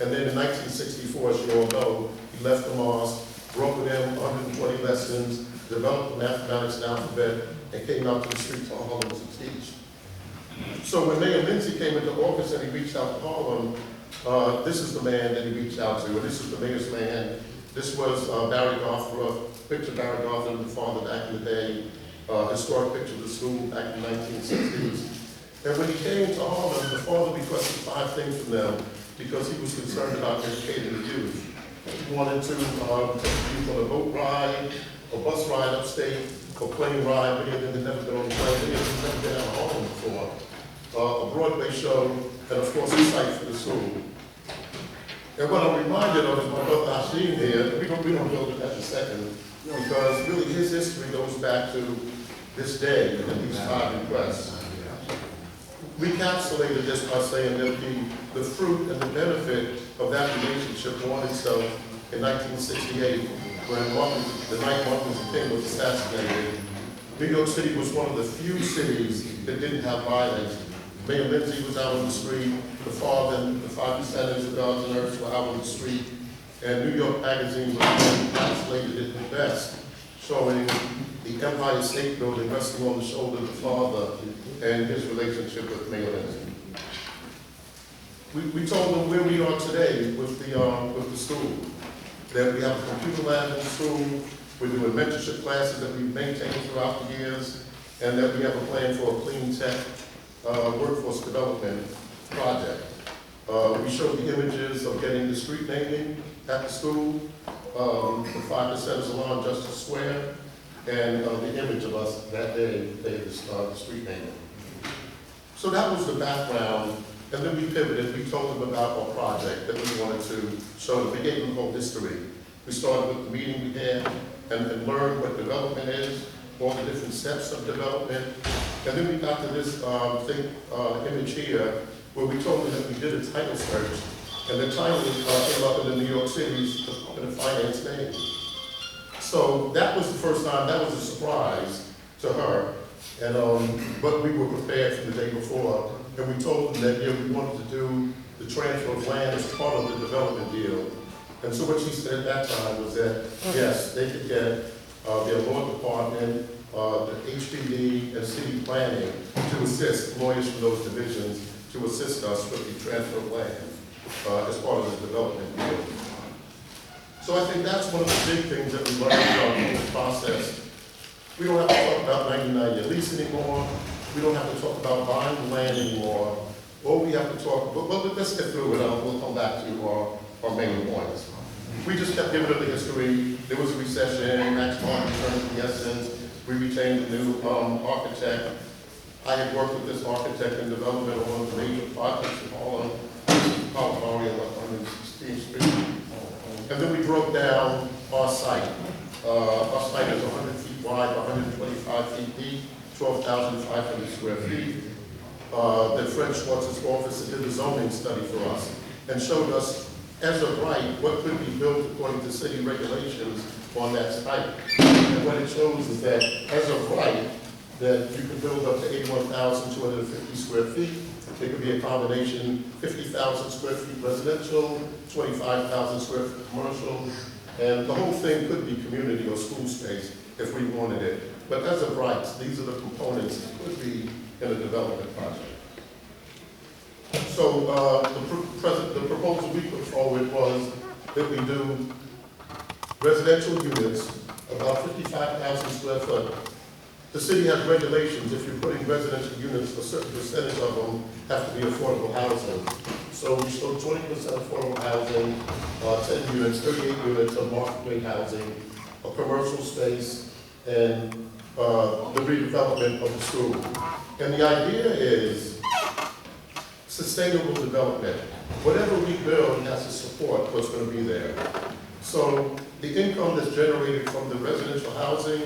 And then in 1964, as you all know, he left the mosque, broke with them 120 lessons, developed the mathematics alphabet, and came out to the streets of Harlem to teach. So when Mayor Lindsay came into office and he reached out to Harlem, this is the man that he reached out to, and this is the mayor's man. This was Barry Gothra, picture Barry Gothra, the father back in the day. historic picture of the school back in the 1960s. And when he came to Harlem, the father requested 5 things from them because he was concerned about educating the youth. He wanted to take the youth on a boat ride, a bus ride upstate, a plane ride. Many of them had never been on a plane, many of them had never been out of Harlem before. A Broadway show, and of course a site for the school. And what I'm reminded of is my brother Hashim here. We don't build it at the second, because really his history goes back to this day and these 5 requests. We encapsulated this by saying that the fruit and the benefit of that relationship won itself in 1968, when the night Martin Luther King was assassinated. New York City was one of the few cities that didn't have violence. Mayor Lindsay was out on the street, the father and the 5 descendants of God's and Earth were out on the street, and New York Magazine encapsulated it the best, showing the Empire State Building resting on the shoulder of the father and his relationship with Mayor Lindsay. We told them where we are today with the school, that we have a computer lab in the school, we're doing mentorship classes that we've maintained throughout the years, and that we have a plan for a clean tech workforce development project. We showed the images of getting the street naming at the school, the 5% salon Justice Square, and the image of us that day, the street naming. So that was the background, and then we pivoted. We told them about our project that we wanted to show them. We gave them the whole history. We started with the meeting we had and learned what development is, all the different steps of development. And then we got to this image here, where we told them that we did a title search, and the title came up in the New York City's Department of Finance name. So that was the first time, that was a surprise to her. And but we were prepared from the day before, and we told them that we wanted to do the transfer of land as part of the development deal. And so what she said at that time was that, yes, they could get their law department, the HPD, and city planning to assist lawyers from those divisions to assist us with the transfer of land as part of the development deal. So I think that's one of the big things that we learned in this process. We don't have to talk about 99-year lease anymore. We don't have to talk about buying the land anymore. All we have to talk about, but let's get through it. We'll come back to our main points. We just kept giving up the history. There was a recession, Max Martin turned to the essence. We retained a new architect. I had worked with this architect in development of one of the major projects in Harlem, Calvary on 116th Street. And then we broke down our site. Our site is 100 feet wide, 125 feet deep, 12,500 square feet. That Fred Schwartz's office did a zoning study for us and showed us, as of right, what could be built according to city regulations on that site. And what it shows is that, as of right, that you can build up to 81,250 square feet. It could be a combination, 50,000 square feet residential, 25,000 square feet commercial, and the whole thing could be community or school space if we wanted it. But as of right, these are the components that could be in a development project. So the proposal we put forward was that we do residential units, about 55,000 square foot. The city has regulations. If you're putting residential units, a certain percentage of them have to be affordable housing. So we showed 20% affordable housing, 10 units, 38 units of market rate housing, a commercial space, and the redevelopment of the school. And the idea is sustainable development. Whatever we build has to support what's going to be there. So the income that's generated from the residential housing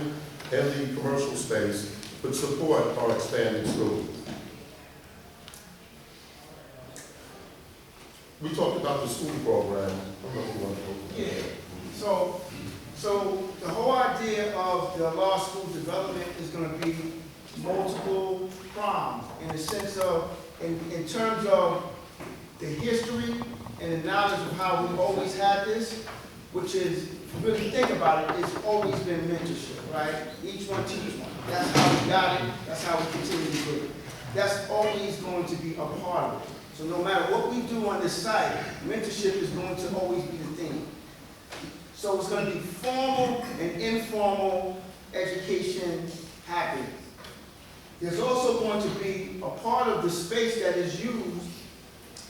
and the commercial space would support our expanding school. We talked about the school program. I don't know if you want to go. Yeah. So the whole idea of the law school development is going to be multiple prongs in the sense of, in terms of the history and the knowledge of how we've always had this, which is, if you really think about it, it's always been mentorship, right? Each one teach one. That's how we got it. That's how we continue to do it. That's always going to be a part of it. So no matter what we do on this site, mentorship is going to always be the theme. So it's going to be formal and informal education happening. There's also going to be a part of the space that is used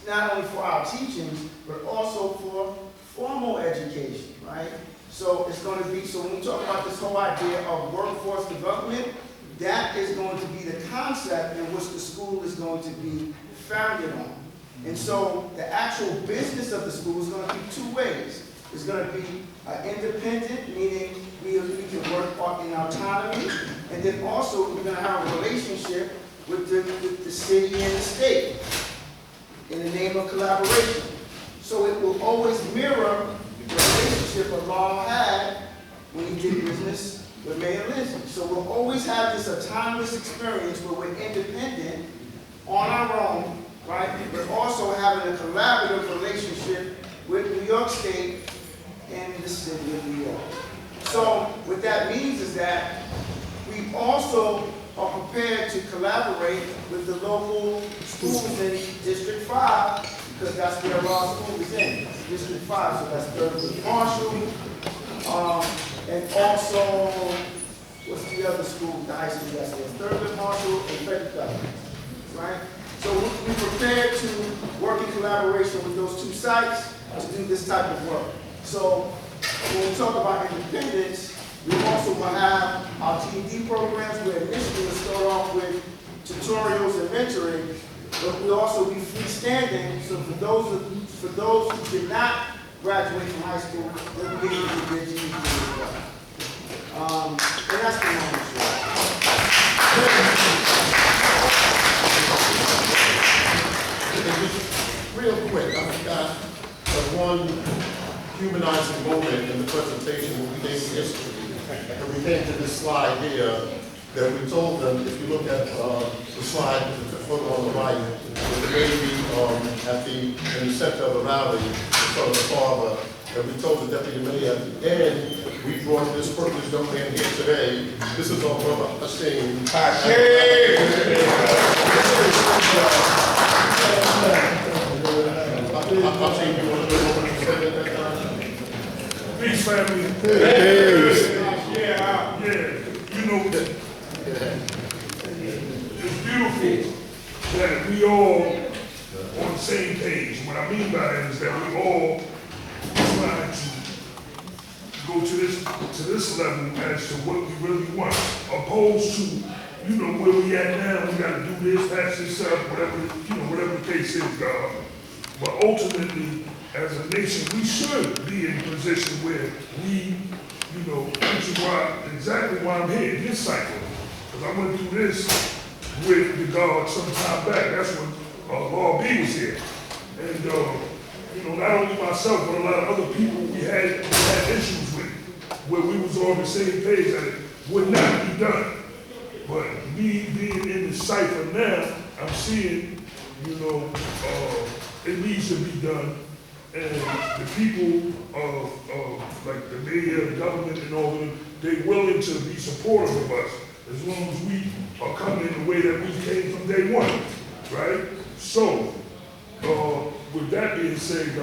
not only for our teachings, but also for formal education, right? So it's going to be, so when we talk about this whole idea of workforce development, that is going to be the concept in which the school is going to be founded on. And so the actual business of the school is going to be two ways. It's going to be independent, meaning we can work in autonomy, and then also we're going to have a relationship with the city and the state in the name of collaboration. So it will always mirror the relationship Amal had when he did business with Mayor Lindsay. So we'll always have this autonomous experience where we're independent on our own, right? But also having a collaborative relationship with New York State and the city of New York. So what that means is that we also are prepared to collaborate with the local schools in District 5, because that's where our school is in, District 5. So that's Thurgood Marshall, and also, what's the other school, the high school that's there? Thurgood Marshall and Frederick Douglass, right? So we're prepared to work in collaboration with those two sites to do this type of work. So when we talk about independence, we also will have our GED programs where initially we'll start off with tutorials and mentoring, but we'll also be freestanding. So for those who did not graduate from high school, they'll be able to do their GED as well. And that's the moment. Real quick, I forgot one humanizing moment in the presentation when we gave history. And we came to this slide here that we told them, if you look at the slide, the photo on the right, with the baby in the center of the rally in front of the father, and we told the deputy mayor at the end, we brought this privileged young man here today. This is our brother Hashim. Hashim, you want to do what you said at that time? Peace, family. Yeah. You know, it's beautiful that we all on the same page. What I mean by that is that we all trying to go to this level as to what we really want, opposed to, you know, where we at now. We got to do this, patch this up, whatever the case is, God. But ultimately, as a nation, we should be in a position where we, you know, which is exactly why I'm here in this cycle. Because I went through this with the God some time back. That's when Law B was here. And, you know, not only myself, but a lot of other people we had issues with, where we was on the same page that it would not be done. But me being in the cipher now, I'm seeing, you know, it needs to be done. And the people like the mayor, the government, and all of them, they're willing to be supportive of us as long as we are coming in the way that we came from day one, right? So, with that being said,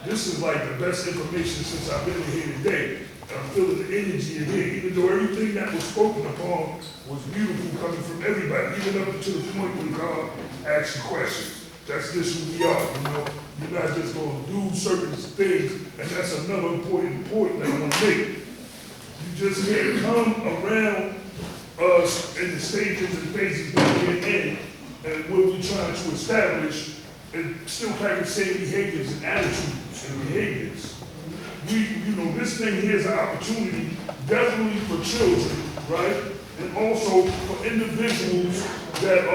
this is like the best information since I've been here today. I'm feeling the energy in here, even though everything that was spoken upon was beautiful coming from everybody, even up to the point when God asked you questions. That's just who we are, you know. You're not just going to do certain things, and that's another important point that I want to make. You just can't come around us in the stages and phases that we're in, and what we're trying to establish, and still having the same behaviors and attitudes and behaviors. You know, this thing here is an opportunity definitely for children, right? And also for individuals that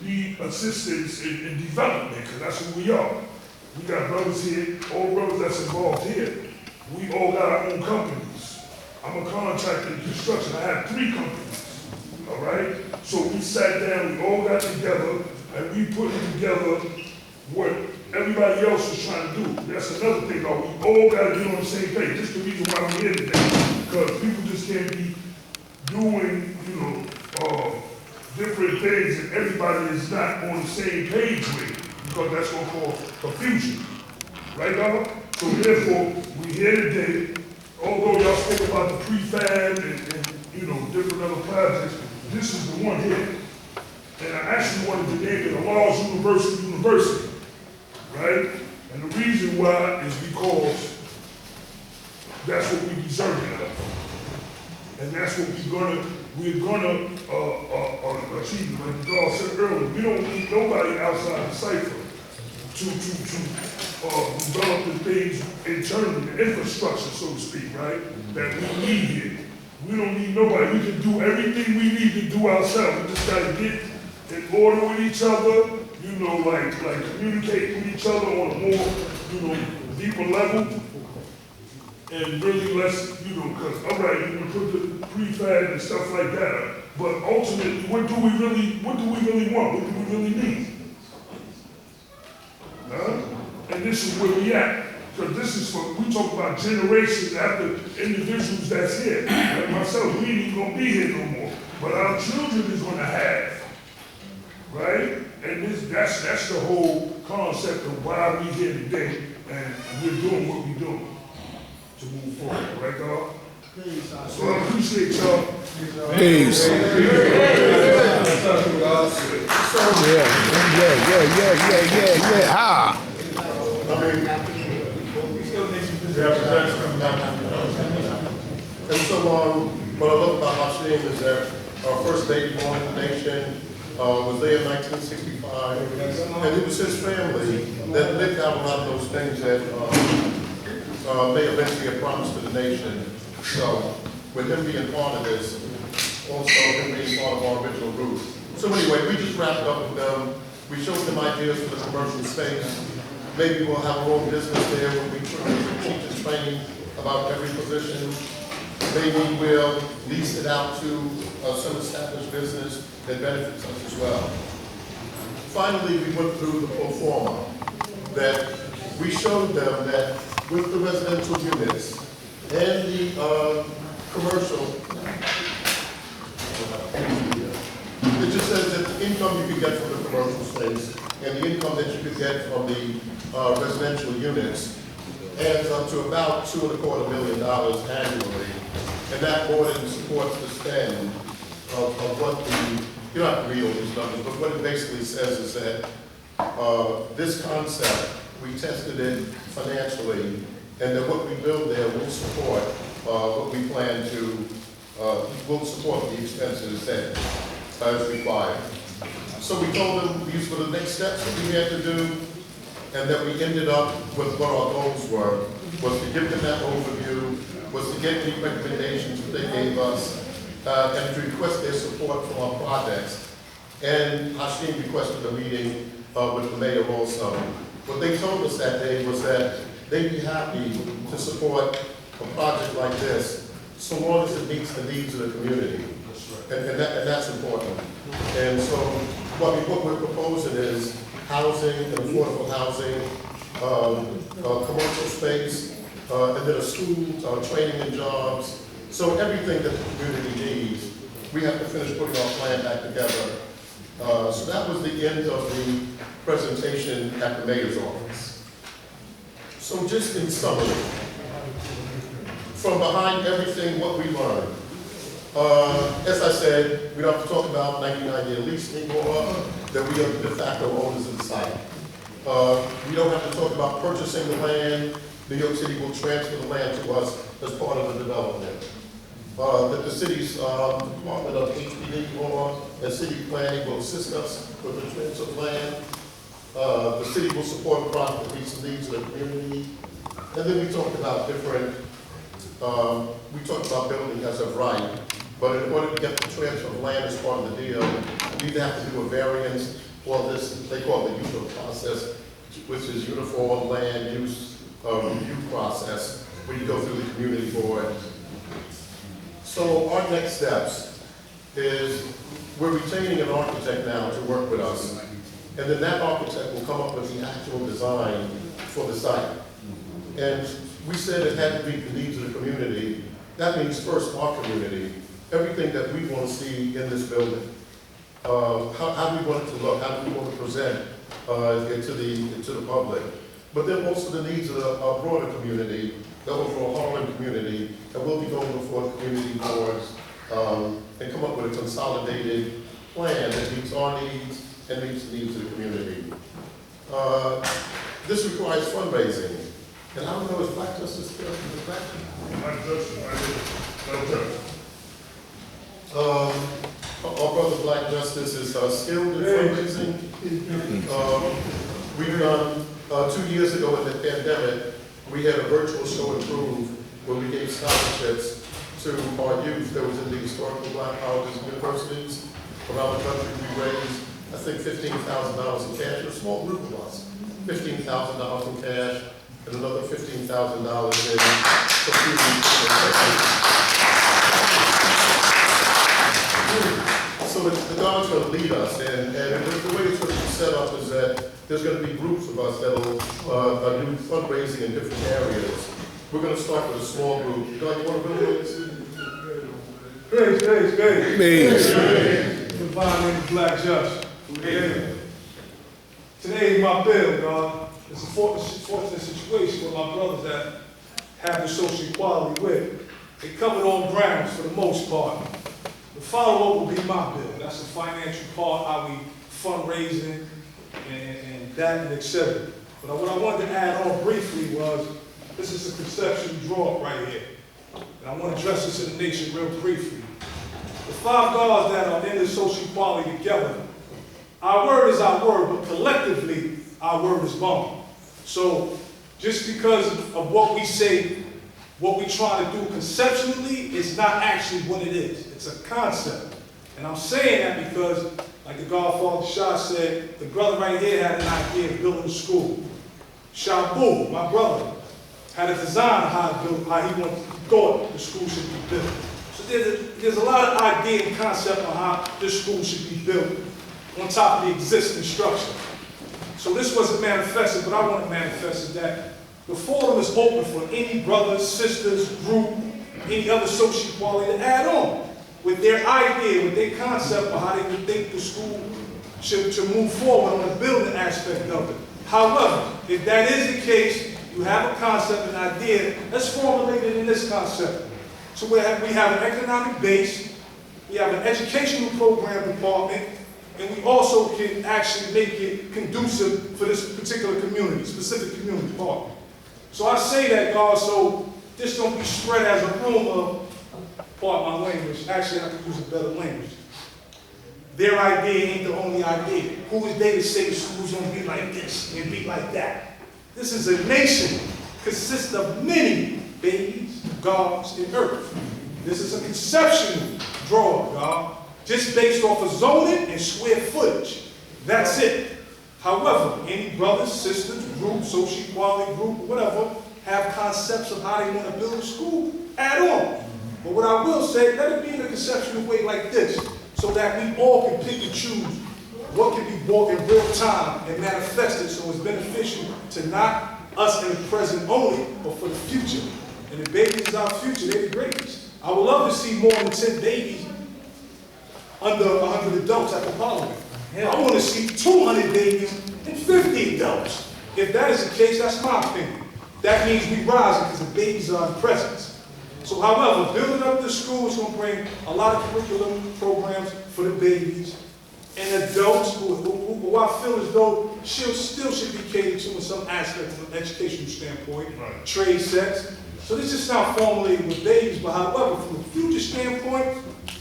need assistance in development, because that's who we are. We got brothers here, all brothers that's involved here. We all got our own companies. I'm a contractor in construction. I have 3 companies, all right? So we sat down, we all got together, and we put together what everybody else was trying to do. That's another thing, though. We all got to get on the same page. That's the reason why we're here today, because people just can't be doing, you know, different things and everybody is not on the same page with it, because that's going to cause confusion. Right, dog? So therefore, we here today, although y'all speak about the prefab and, you know, different other projects, this is the one here. And I actually wanted to name it a Laws University, right? And the reason why is because that's what we deserve it of. And that's what we're gonna achieve. Like God said earlier, we don't need nobody outside the cipher to develop the things internally, the infrastructure, so to speak, right? That we need here. We don't need nobody. We can do everything we need to do ourselves. We just gotta get in order with each other, you know, like communicate with each other on a more, you know, deeper level. And really let's, you know, cause all right, you can put the prefab and stuff like that up. But ultimately, what do we really want? What do we really need? Huh? And this is where we at. Because this is for, we talk about generations after individuals that's here. Like myself, we ain't even gonna be here no more. But our children is gonna have. Right? And that's the whole concept of why we here today. And we're doing what we're doing to move forward. Right, dog? So I appreciate y'all. Peace. Yeah. Ah. And so, what I love about Hashim is that our first baby born in the nation was there in 1965, and it was his family that lived out a lot of those things that they eventually had promised to the nation. So, with him being part of this, also him being part of our original group. So anyway, we just wrapped up with them. We showed them ideas for the commercial space. Maybe we'll have our own business there where we teach and train about every position. Maybe we'll lease it out to some established business that benefits us as well. Finally, we went through the pro forma that we showed them that with the residential units and the commercial, it just says that the income you could get from the commercial space and the income that you could get from the residential units adds up to about $2.25 million annually. And that more than supports the spend of what the, you don't have to read all these numbers, but what it basically says is that this concept, we tested it financially, and that what we build there will support what we plan to, will support the expenses that is required. So we told them these were the next steps that we had to do, and that we ended up with what our goals were, was to give them that overview, was to get any recommendations that they gave us, and to request their support for our projects. And Hashim requested a meeting with the mayor also. What they told us that day was that they'd be happy to support a project like this, so long as it meets the needs of the community. And that's important. And so what we're proposing is housing and affordable housing, commercial space, and then a school, training and jobs. So everything that the community needs, we have to finish putting our plan back together. So that was the end of the presentation at the mayor's office. So just in summary, from behind everything, what we learned. As I said, we don't have to talk about 99-year lease anymore, that we are the de facto owners of the site. We don't have to talk about purchasing the land. New York City will transfer the land to us as part of the development. That the city's Department of HPD law and city planning will assist us with the transfer of land. The city will support a project that meets the needs of the community. And then we talked about different, we talked about building as of right. But in order to get the transfer of land as part of the deal, we either have to do a variance or this, they call it the usual process, which is uniform land use review process, where you go through the community board. So our next steps is we're retaining an architect now to work with us. And then that architect will come up with the actual design for the site. And we said it had to meet the needs of the community. That means first our community, everything that we want to see in this building. How do we want it to look? How do we want to present it to the public? but then also the needs of our broader community, the overall Harlem community, and we'll be going before community boards and come up with a consolidated plan that meets our needs and meets the needs of the community. This requires fundraising, and I don't know, is Black Justice still in the back? Our brother Black Justice is skilled in fundraising. We've done, 2 years ago in the pandemic, we had a virtual show and prove where we gave scholarships to our youth that was in the historical Black colleges and universities around the country. We raised, I think, $15,000 in cash, a small group of us, $15,000 in cash, and another $15,000 in so the God's going to lead us, and the way it's going to be set up is that there's going to be groups of us that will do fundraising in different areas. We're going to start with a small group. God, you want to build this? Praise. Divine name of Black Justice. Today is my bill, God. It's a fortunate situation with my brothers that have the social equality with. They covered all grounds for the most part. The follow-up will be my bill. That's the financial part, how we fundraising and that and et cetera. But what I wanted to add on briefly was, this is a conceptual draw right here. And I want to address this to the nation real briefly. The 5 gods that are in the social equality together, our word is our word, but collectively, our word is bond. So, just because of what we say, what we try to do conceptually, it's not actually what it is. It's a concept. And I'm saying that because, like the Godfather Shah said, the brother right here had an idea of building a school. Shabu, my brother, had a design of how he thought the school should be built. So there's a lot of idea and concept on how this school should be built on top of the existing structure. So this wasn't manifested, but I want to manifest is that the forum is open for any brothers, sisters, group, any other social equality to add on with their idea, with their concept of how they would think the school should move forward on the building aspect of it. However, if that is the case, you have a concept, an idea, let's formulate it in this concept. So we have an economic base, we have an educational program department, and we also can actually make it conducive for this particular community, specific community part. So I say that, God, so this don't be spread as a rumor, pardon my language, actually I have to use a better language. Their idea ain't the only idea. Who is they to say the school's gonna be like this and be like that? This is a nation, consists of many babies, gods, and earth. This is a conceptual draw, God, just based off of zoning and square footage. That's it. However, any brothers, sisters, group, social equality group, whatever, have concepts of how they want to build a school, add on. But what I will say, let it be in a conceptual way like this, so that we all can pick and choose what can be brought in real time and manifested so it's beneficial to not us in the present only, but for the future. And the babies is our future, they're the greatest. I would love to see more than 10 babies under 100 adults at the Parliament. I want to see 200 babies and 50 adults. If that is the case, that's my opinion. That means we rising because the babies are in presence. So however, building up the school is going to bring a lot of curriculum programs for the babies and adults who I feel as though still should be catered to in some aspect from an educational standpoint, trade sets. So this is not formulated with babies, but however, from a future standpoint,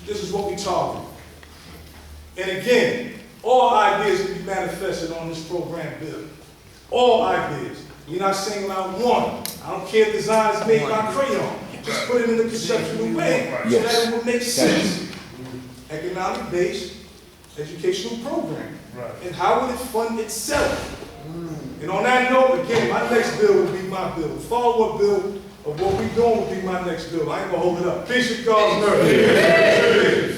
this is what we target. And again, all ideas can be manifested on this program bill. All ideas. We're not saying out one. I don't care if design is made by crayon. Just put it in a conceptual way so that it will make sense. Economic based educational program. And how will it fund itself? And on that note, again, my next bill will be my bill. The follow-up bill of what we're doing will be my next bill. I ain't gonna hold it up. Peace with God's nerve.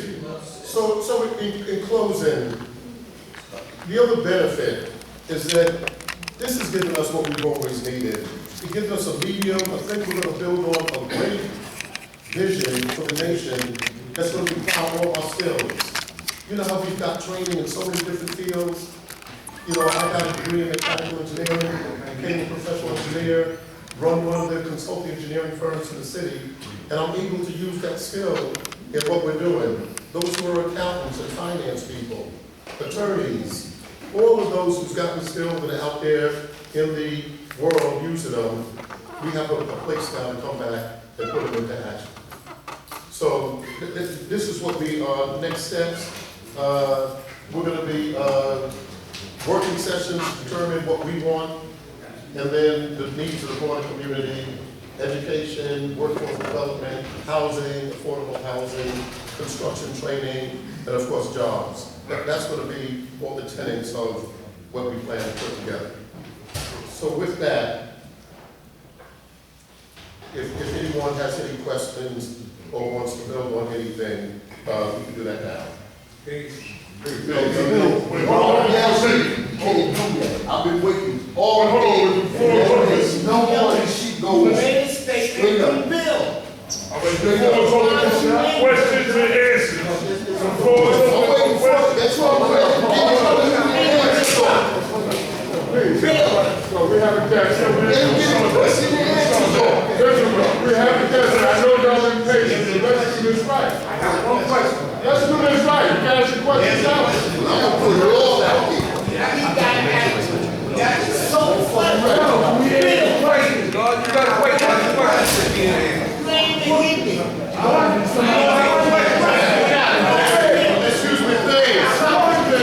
So in closing, the other benefit is that this is giving us what we've always needed. It gives us a medium. I think we're going to build on a great vision for the nation that's going to empower all our skills. You know how we've got training in so many different fields? You know, I got a degree in mechanical engineering, became a professional engineer, run one of the consulting engineering firms in the city, and I'm able to use that skill in what we're doing. Those who are accountants and finance people, attorneys, all of those who's gotten skills that are out there in the world using them, we have a place now to come back and put them into action. So this is what we, next steps, we're gonna be working sessions to determine what we want, and then the needs of the broader community, education, workforce development, housing, affordable housing, construction training, and of course, jobs. That's gonna be all the tenets of what we plan to put together. So with that, if anyone has any questions or wants to build on anything, we can do that now. I've been waiting all day. There's no more than she goes. Straight up. Questions and answers. The floor is I'm open waiting for for questions. it. That's what I'm So we have a guest. Gentlemen, we have a guest. I know y'all impatient, but let's do this right. I got one question. Let's do this right. You can ask your questions out. I'm gonna put it all out here. You gotta wait for the question. Excuse me, please. You get the question.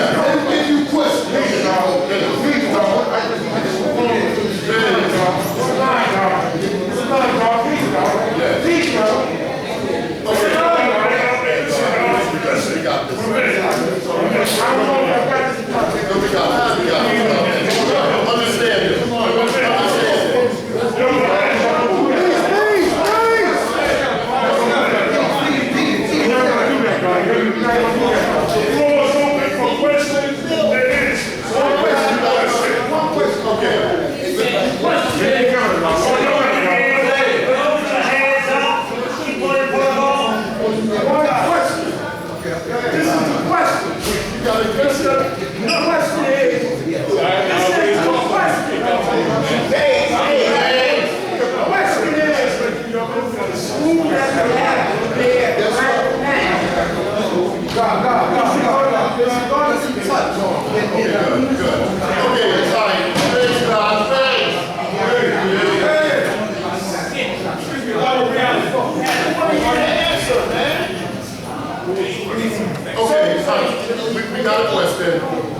Let me give you questions. We got a question.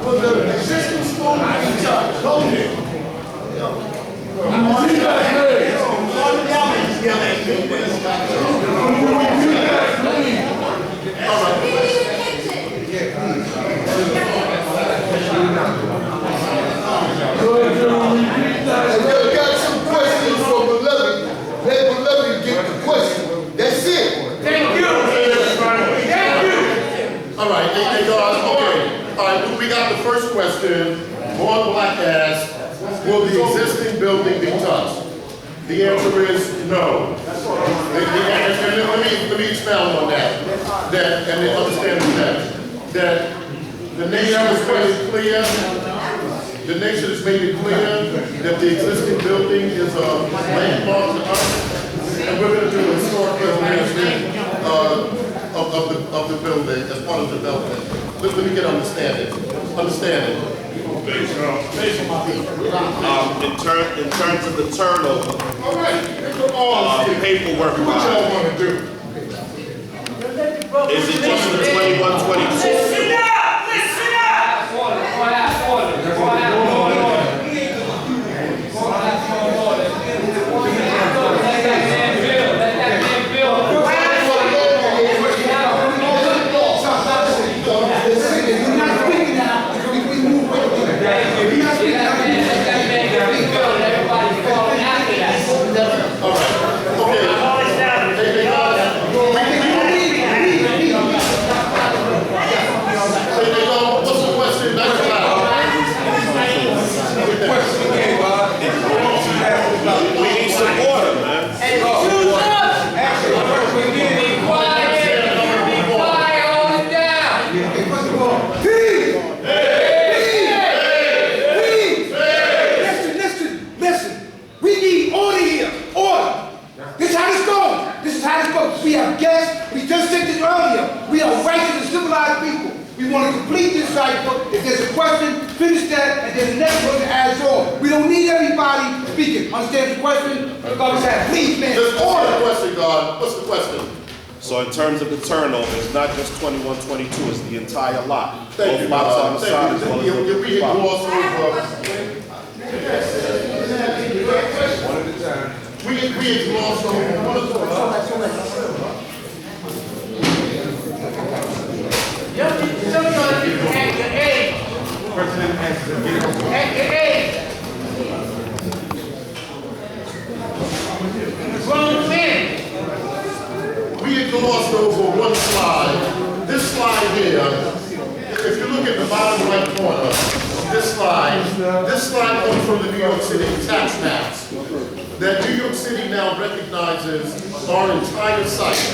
Will the existing school be charged? Go ahead. I got some questions for Beloved. Let Beloved get the question. That's it. Thank you. All right, hey, guys, okay. All right, we got the first question. Vaughn Black asked, will the existing building be touched? The answer is no. Let me expound on that. And understand that the nation has made it clear, the nation has made it clear that the existing building is a landmark to us, and we're going to do a historic preservation of the building as part of development. Let me get understanding. In terms of the turnover, All right, paperwork, what y'all want to do? is it just the 21, 22? Listen up! Listen up! We want to complete this cycle. If there's a question, finish that, and then the next person adds on. We don't need everybody speaking. Understand the question? God said, please, man, Just order. what's the question, God? What's the question? So in terms of the turnover, it's not just 21, 22, it's the entire lot. Thank you, Both lots on God. the side as well Thank as you. the We lot. glossed over. We glossed over one of the. We had glossed over one slide. This slide here, if you look at the bottom right corner, this slide comes from the New York City tax maps. That New York City now recognizes our entire site.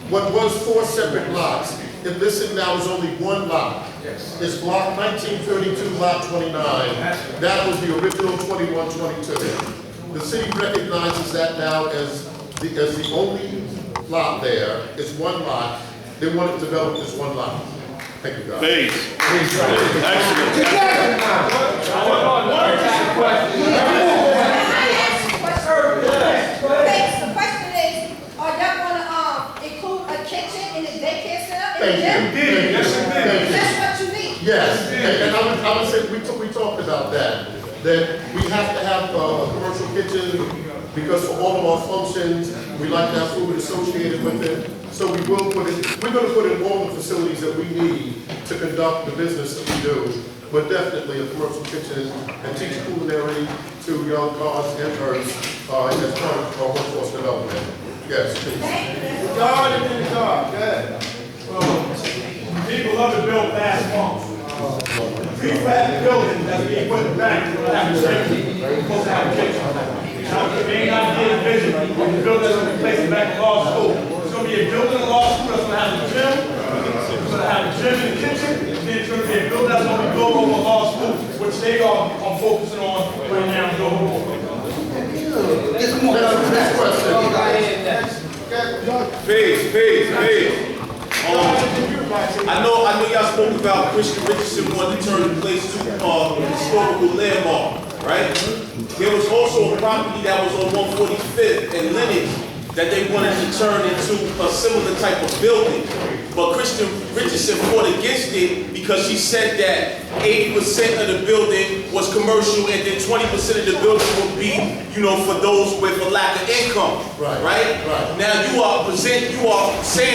What was 4 separate lots, and this now is only one lot. It's block 1932, lot 29. That was the original 2122. The city recognizes that now as the only lot there. It's one lot. They want it developed as one lot. Thank you, guys. Please. Excellent. The question is, are y'all gonna include a kitchen in the daycare center? Thank you. That's what you need. Yes, and I would say, we talked about that we have to have a commercial kitchen, because for all of our functions, we like to have food associated with it. So we're gonna put in all the facilities that we need to conduct the business that we do, but definitely a commercial kitchen and teach culinary to young cars and hers, as part of our workforce development. Yes, please. Guard and then guard, good. People love to build fast homes. Prefab building that's being put back, we're gonna have a gym, we're supposed to have a kitchen. Now, it may not be a vision, of the building that's gonna replace the back of law school. It's gonna be a building in law school that's gonna have a gym, it's gonna have a gym in the kitchen, and then it's gonna be a building that's gonna be built over law school, which they are focusing on right now, building over. Next question. Peace. I know y'all spoke about Christian Richardson wanting to turn the place to historical landmark, right? There was also a property that was on 145th and Lennox that they wanted to turn into a similar type of building. But Christian Richardson fought against it because she said that 80% of the building was commercial and then 20% of the building would be, for those with a lack of income. Right? Now you are saying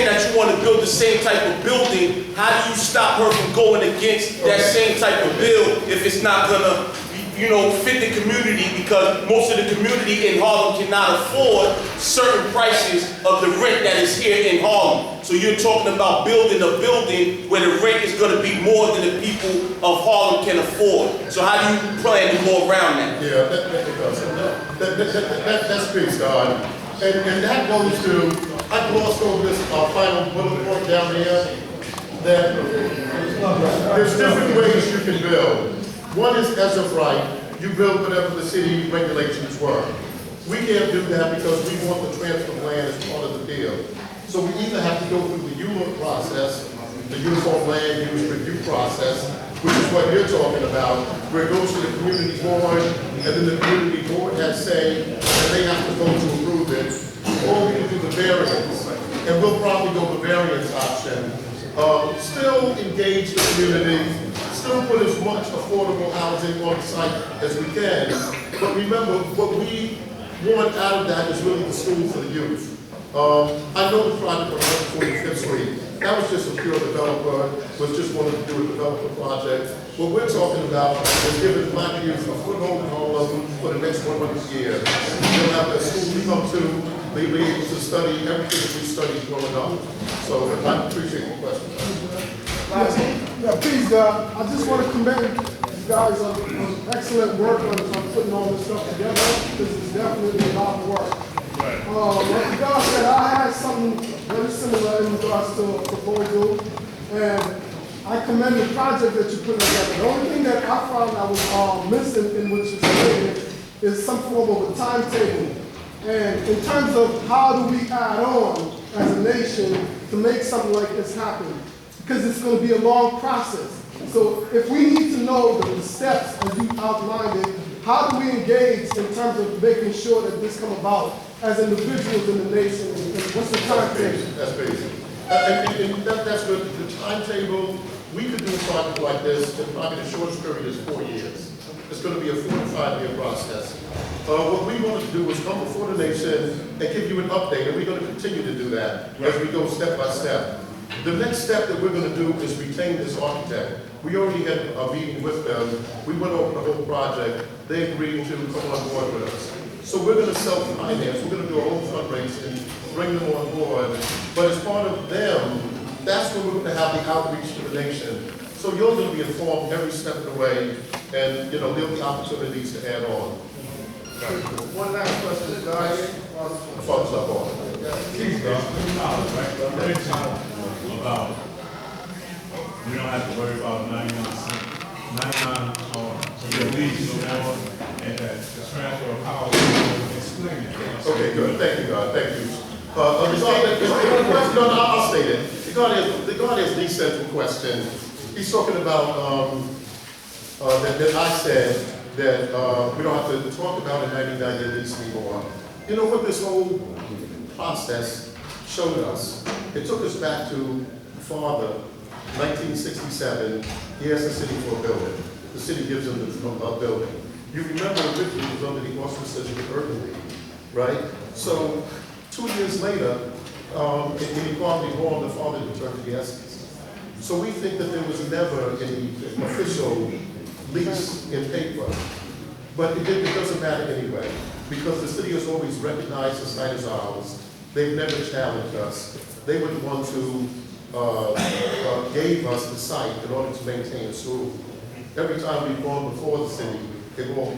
that you want to build the same type of building. How do you stop her from going against that same type of build if it's not gonna fit the community, because most of the community in Harlem cannot afford certain prices of the rent that is here in Harlem. So you're talking about building a building where the rent is going to be more than the people of Harlem can afford. So how do you plan to go around that? Yeah, that's big, God. And that goes to, I glossed over this final bullet point down here, that there's different ways you can build. One is, as of right, you build whatever the city regulations were. We can't do that because we want the transfer of land as part of the deal. So we either have to go through the ULURP process, the Uniform Land Use Review process, which is what you're talking about, where it goes to the community board, and then the community board has say, and they have to vote to approve it, or we can do the variance. And we'll probably go the variance option. Still engage the community, still put as much affordable housing on the site as we can. But remember, what we want out of that is really the school for the youth. I know the project on 145th Street, that was just a pure developer, was just wanting to do a developer project. What we're talking about is giving black youth a foothold in all of them for the next 100 years. They'll have a school to come to, they'll be able to study everything that we studied growing up. So I appreciate your question. Yeah, please, I just want to commend you guys on excellent work on putting all this stuff together. This is definitely a lot of work. Like God said, I had something very similar in regards to a proposal, and I commend the project that you put together. The only thing that I found I was missing in what you're saying is some form of a timetable. And in terms of how do we add on as a nation to make something like this happen, because it's going to be a long process. So if we need to know the steps as you outlined it, how do we engage in terms of making sure that this come about as individuals in the nation? And what's the timetable? That's basic. And that's good. The timetable, we could do a project like this, and probably the shortest period is 4 years. It's going to be a 4 to 5 year process. What we wanted to do was come before the nation and give you an update, and we're going to continue to do that as we go step by step. The next step that we're going to do is retain this architect. We already had a meeting with them. We went over the whole project. They agreed to come on board with us. So we're going to self-finance. We're going to do a whole fundraising, bring them on board. But as part of them, that's when we're going to have the outreach to the nation. So you're going to be informed every step of the way, and there'll be opportunities to add on. One last question, guys. Thumbs up on. About, you don't have to worry about 99 or your lease no more, and that the transfer of power is explained. Okay, good. Thank you, God. Thank you. I'll state it. The God is the central question. He's talking about that I said that we don't have to talk about a 99-year lease anymore. You know what this whole process showed us? It took us back to Father, 1967. He asked the city for a building. The city gives him a building. You remember originally it was under the auspices of the Urban League, right? So 2 years later, in Equality Hall, the Father returned to the Essex. So we think that there was never any official lease in paper. But it doesn't matter anyway, because the city has always recognized the site as ours. They've never challenged us. They were the ones who gave us the site in order to maintain a school. Every time we've gone before the city, they've all